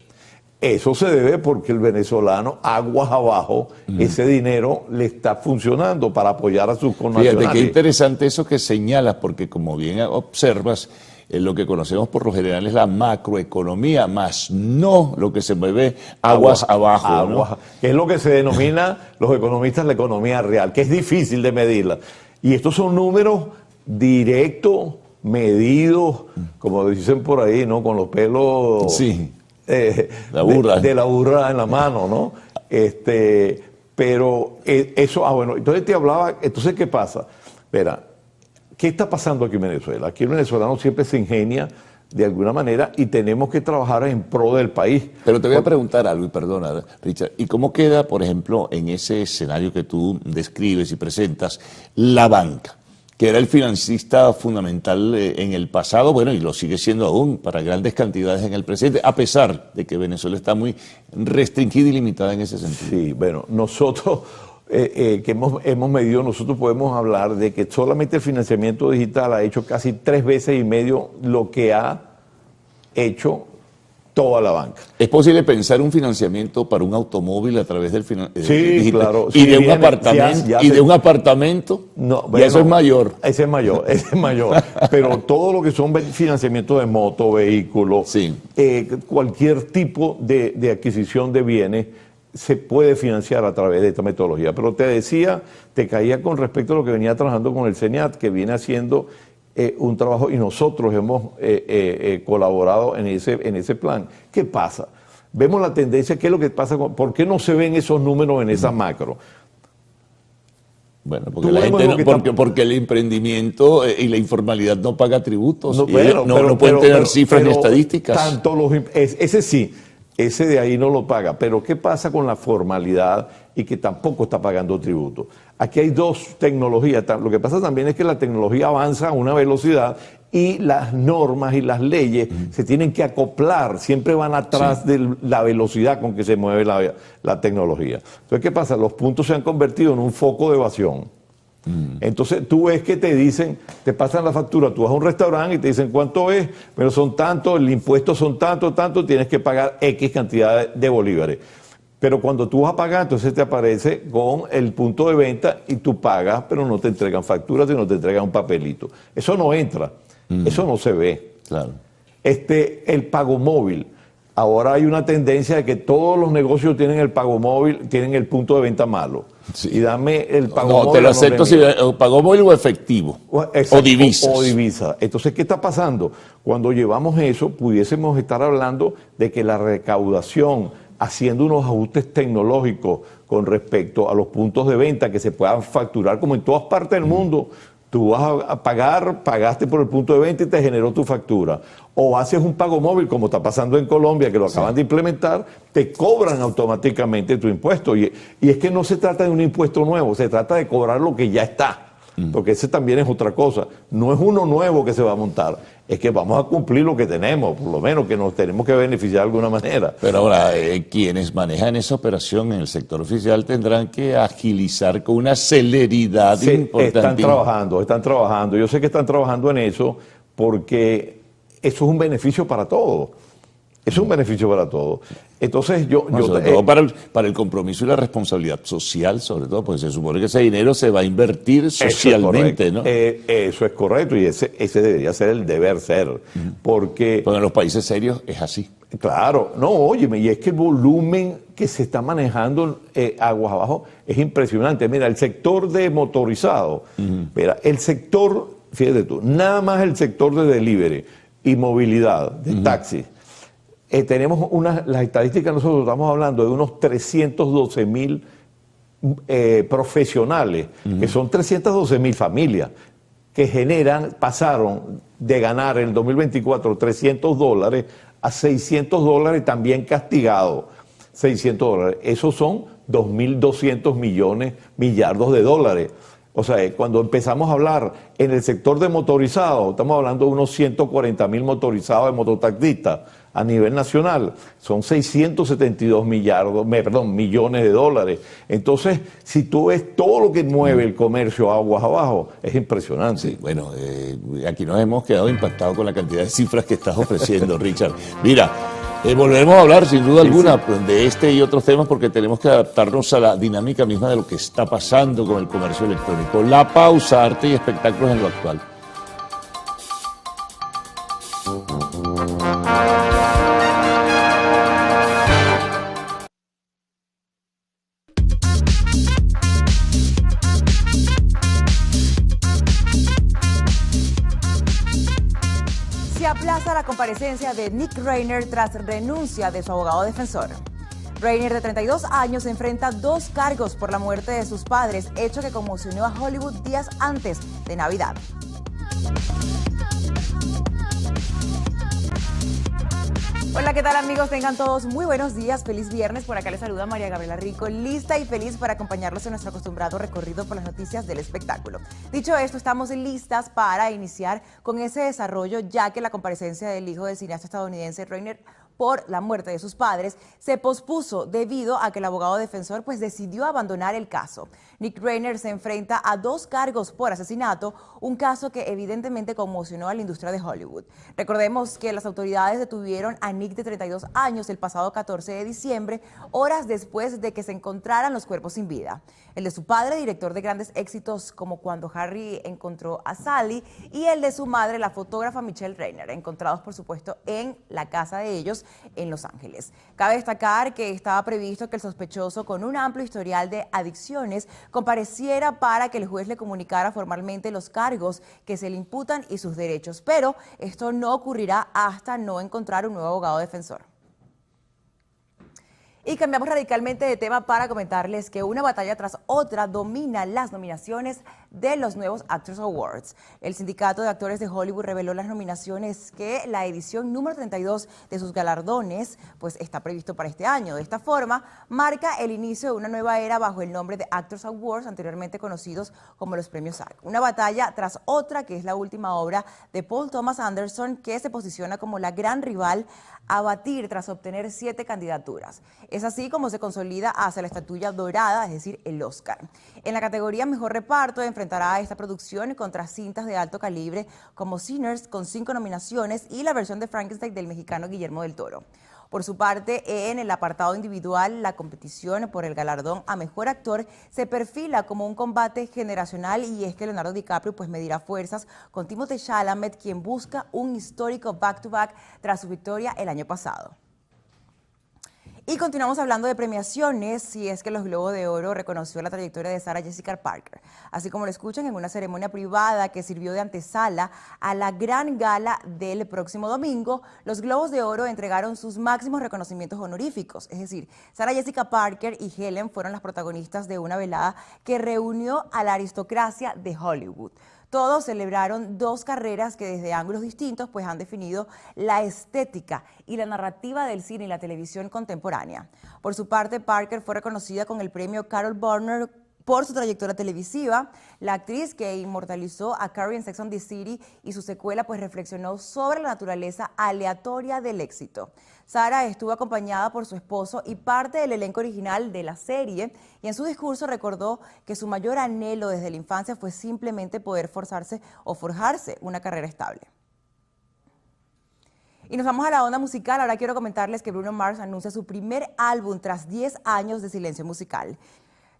Eso se debe porque el venezolano, aguas abajo, ese dinero le está funcionando para apoyar a sus connacionales. Fíjate, qué interesante eso que señalas, porque como bien observas, lo que conocemos por lo general es la macroeconomía, más no lo que se mueve aguas abajo. ¿No? Que es lo que se denomina los economistas la economía real, que es difícil de medirla. Y estos son números directos, medidos, como dicen por ahí, ¿no? Con los pelos... Sí. La burra. De la burra en la mano, ¿no? Pero eso, bueno, entonces te hablaba, entonces ¿qué pasa? Verá, ¿qué está pasando aquí en Venezuela? Aquí el venezolano siempre se ingenia de alguna manera y tenemos que trabajar en pro del país. Pero te voy a preguntar algo, y perdona, Richard, ¿y cómo queda, por ejemplo, en ese escenario que tú describes y presentas, la banca? que era el financista fundamental en el pasado, bueno, y lo sigue siendo aún para grandes cantidades en el presente, a pesar de que Venezuela está muy restringida y limitada en ese sentido. Sí, bueno, nosotros que hemos medido, nosotros podemos hablar de que solamente el financiamiento digital ha hecho casi 3 veces y medio lo que ha hecho toda la banca. ¿Es posible pensar un financiamiento para un automóvil a través del sí, digital? Claro. Y de un apartamento, y de un apartamento, no, bueno, y eso es mayor. Ese es mayor. Pero todo lo que son financiamientos de moto, vehículos, sí. Cualquier tipo de adquisición de bienes se puede financiar a través de esta metodología. Pero te decía, te caía con respecto a lo que venía trabajando con el CENIAT, que viene haciendo un trabajo, y nosotros hemos colaborado en ese plan. ¿Qué pasa? Vemos la tendencia, ¿qué es lo que pasa? ¿Por qué no se ven esos números en esa macro? Bueno, porque la gente porque el emprendimiento y la informalidad no paga tributos. No pueden tener cifras ni estadísticas. Ese sí, ese de ahí no lo paga. Pero ¿qué pasa con la formalidad y que tampoco está pagando tributo? Aquí hay 2 tecnologías. Lo que pasa también es que la tecnología avanza a una velocidad y las normas y las leyes se tienen que acoplar, siempre van atrás de la velocidad con que se mueve la tecnología. Entonces, ¿qué pasa? Los puntos se han convertido en un foco de evasión. Entonces, tú ves que te dicen, te pasan la factura, tú vas a un restaurante y te dicen cuánto es, pero son tanto, el impuesto son tanto, tienes que pagar X cantidad de bolívares. Pero cuando tú vas a pagar, entonces te aparece con el punto de venta y tú pagas, pero no te entregan facturas, sino te entregan un papelito. Eso no entra, eso no se ve. Claro. El pago móvil. Ahora hay una tendencia de que todos los negocios tienen el pago móvil, tienen el punto de venta malo. Sí. Y dame el pago móvil. No, te lo acepto si pago móvil o efectivo. Exacto, o divisas. O divisa. Entonces, ¿qué está pasando? Cuando llevamos eso, pudiésemos estar hablando de que la recaudación, haciendo unos ajustes tecnológicos con respecto a los puntos de venta que se puedan facturar como en todas partes del mundo. Tú vas a pagar, pagaste por el punto de venta y te generó tu factura. O haces un pago móvil, como está pasando en Colombia, que lo acaban de implementar, te cobran automáticamente tu impuesto. Y es que no se trata de un impuesto nuevo, se trata de cobrar lo que ya está. Porque ese también es otra cosa. No es uno nuevo que se va a montar, es que vamos a cumplir lo que tenemos, por lo menos que nos tenemos que beneficiar de alguna manera. Pero ahora, quienes manejan esa operación en el sector oficial tendrán que agilizar con una celeridad importante. Están trabajando. Yo sé que están trabajando en eso porque eso es un beneficio para todos. Es un beneficio para todos. Entonces sobre todo para el compromiso y la responsabilidad social, sobre todo, porque se supone que ese dinero se va a invertir socialmente, ¿no? Eso es correcto y ese debería ser el deber ser. Porque en los países serios es así. Claro, no, óyeme, y es que el volumen que se está manejando aguas abajo es impresionante. Mira, el sector de motorizado, mira, el sector, fíjate tú, nada más el sector de delivery y movilidad, de taxis. Tenemos las estadísticas, nosotros estamos hablando de unos 312,000 profesionales, que son 312,000 familias, que pasaron de ganar en el 2024 $300 a $600 también castigados. $600. Esos son 2.200 millardos de dólares. O sea, cuando empezamos a hablar en el sector de motorizados, estamos hablando de unos 140,000 motorizados de mototaxistas a nivel nacional. Son 672 millones de dólares. Entonces, si tú ves todo lo que mueve el comercio aguas abajo, es impresionante. Sí, bueno, aquí nos hemos quedado impactados con la cantidad de cifras que estás ofreciendo, Richard. Mira, volveremos a hablar sin duda alguna de este y otros temas porque tenemos que adaptarnos a la dinámica misma de lo que está pasando con el comercio electrónico. La pausa, arte y espectáculos en lo actual. Se aplaza la comparecencia de Nick Reiner tras renuncia de su abogado defensor. Reiner, de 32 años, enfrenta 2 cargos por la muerte de sus padres, hecho que conmocionó a Hollywood días antes de Navidad. Hola, ¿qué tal amigos? Tengan todos muy buenos días, feliz viernes. Por acá les saluda María Gabriela Rico, lista y feliz para acompañarlos en nuestro acostumbrado recorrido por las noticias del espectáculo. Dicho esto, estamos listas para iniciar con ese desarrollo, ya que la comparecencia del hijo del cineasta estadounidense Rainer por la muerte de sus padres se pospuso debido a que el abogado defensor decidió abandonar el caso. Nick Rainer se enfrenta a 2 cargos por asesinato, un caso que evidentemente conmocionó a la industria de Hollywood. Recordemos que las autoridades detuvieron a Nick de 32 años el pasado 14 de diciembre, horas después de que se encontraran los cuerpos sin vida. El de su padre, director de grandes éxitos como Cuando Harry encontró a Sally, y el de su madre, la fotógrafa Michelle Rainer, encontrados por supuesto en la casa de ellos en Los Ángeles. Cabe destacar que estaba previsto que el sospechoso, con un amplio historial de adicciones, compareciera para que el juez le comunicara formalmente los cargos que se le imputan y sus derechos, pero esto no ocurrirá hasta no encontrar un nuevo abogado defensor. Y cambiamos radicalmente de tema para comentarles que una batalla tras otra domina las nominaciones de los nuevos Actors Awards. El Sindicato de Actores de Hollywood reveló las nominaciones que la edición número 32 de sus galardones está previsto para este año. De esta forma, marca el inicio de una nueva era bajo el nombre de Actors Awards, anteriormente conocidos como los premios SAG. Una batalla tras otra, que es la última obra de Paul Thomas Anderson, que se posiciona como la gran rival a batir tras obtener 7 candidaturas. Es así como se consolida hacia la estatuilla dorada, es decir, el Oscar. En la categoría Mejor Reparto enfrentará a esta producción contra cintas de alto calibre como Sinners, con 5 nominaciones, y la versión de Frankenstein del mexicano Guillermo del Toro. Por su parte, en el apartado individual, la competición por el galardón a Mejor Actor se perfila como un combate generacional, y es que Leonardo DiCaprio medirá fuerzas con Timothée Chalamet, quien busca un histórico back-to-back tras su victoria el año pasado. Y continuamos hablando de premiaciones, y es que los Globos de Oro reconoció la trayectoria de Sarah Jessica Parker, así como lo escuchan, en una ceremonia privada que sirvió de antesala a la gran gala del próximo domingo. Los Globos de Oro entregaron sus máximos reconocimientos honoríficos, es decir, Sarah Jessica Parker y Helen fueron las protagonistas de una velada que reunió a la aristocracia de Hollywood. Todos celebraron 2 carreras que desde ángulos distintos han definido la estética y la narrativa del cine y la televisión contemporánea. Por su parte, Parker fue reconocida con el premio Carol Burnett por su trayectoria televisiva. La actriz que inmortalizó a Carrie en Sex and the City y su secuela reflexionó sobre la naturaleza aleatoria del éxito. Sarah estuvo acompañada por su esposo y parte del elenco original de la serie, y en su discurso recordó que su mayor anhelo desde la infancia fue simplemente poder forjarse una carrera estable. Y nos vamos a la onda musical. Ahora quiero comentarles que Bruno Mars anuncia su primer álbum tras 10 años de silencio musical.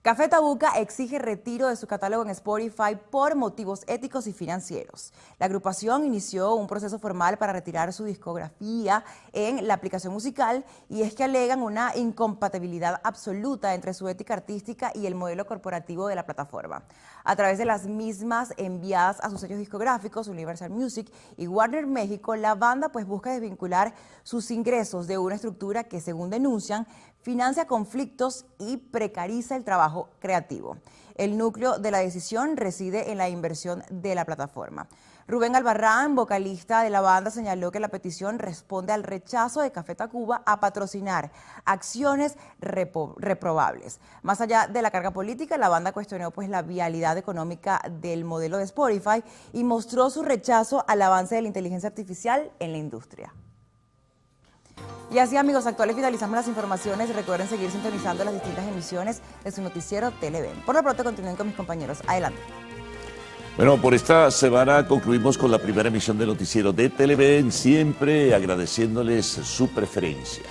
Café Tabuca exige retiro de su catálogo en Spotify por motivos éticos y financieros. La agrupación inició un proceso formal para retirar su discografía en la aplicación musical, y es que alegan una incompatibilidad absoluta entre su ética artística y el modelo corporativo de la plataforma. A través de las mismas enviadas a sus sellos discográficos Universal Music y Warner México, la banda busca desvincular sus ingresos de una estructura que, según denuncian, financia conflictos y precariza el trabajo creativo. El núcleo de la decisión reside en la inversión de la plataforma. Rubén Albarrán, vocalista de la banda, señaló que la petición responde al rechazo de Café Tacuba a patrocinar acciones reprobables. Más allá de la carga política, la banda cuestionó la viabilidad económica del modelo de Spotify y mostró su rechazo al avance de la inteligencia artificial en la industria. Y así, amigos actuales, finalizamos las informaciones. Recuerden seguir sintonizando las distintas emisiones de su noticiero Televen. Por lo pronto, continúen con mis compañeros. Adelante. Bueno, por esta semana concluimos con la primera emisión del noticiero de Televen, siempre agradeciéndoles su preferencia.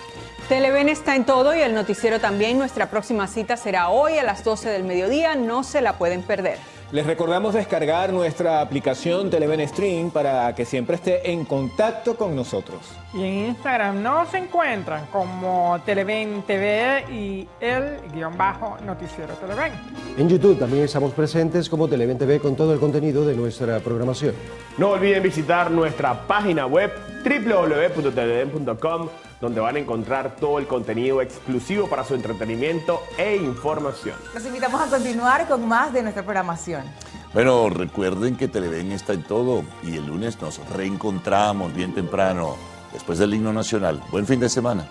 Televen está en todo y el noticiero también. Nuestra próxima cita será hoy a las 12 del mediodía. No se la pueden perder. Les recordamos descargar nuestra aplicación Televen Stream para que siempre esté en contacto con nosotros. Y en Instagram nos encuentran como Televen TV y el _noticiero Televen. En YouTube también estamos presentes como Televen TV con todo el contenido de nuestra programación. No olviden visitar nuestra página web www.televen.com, donde van a encontrar todo el contenido exclusivo para su entretenimiento e información. Los invitamos a continuar con más de nuestra programación. Bueno, recuerden que Televen está en todo y el lunes nos reencontramos bien temprano después del himno nacional. Buen fin de semana.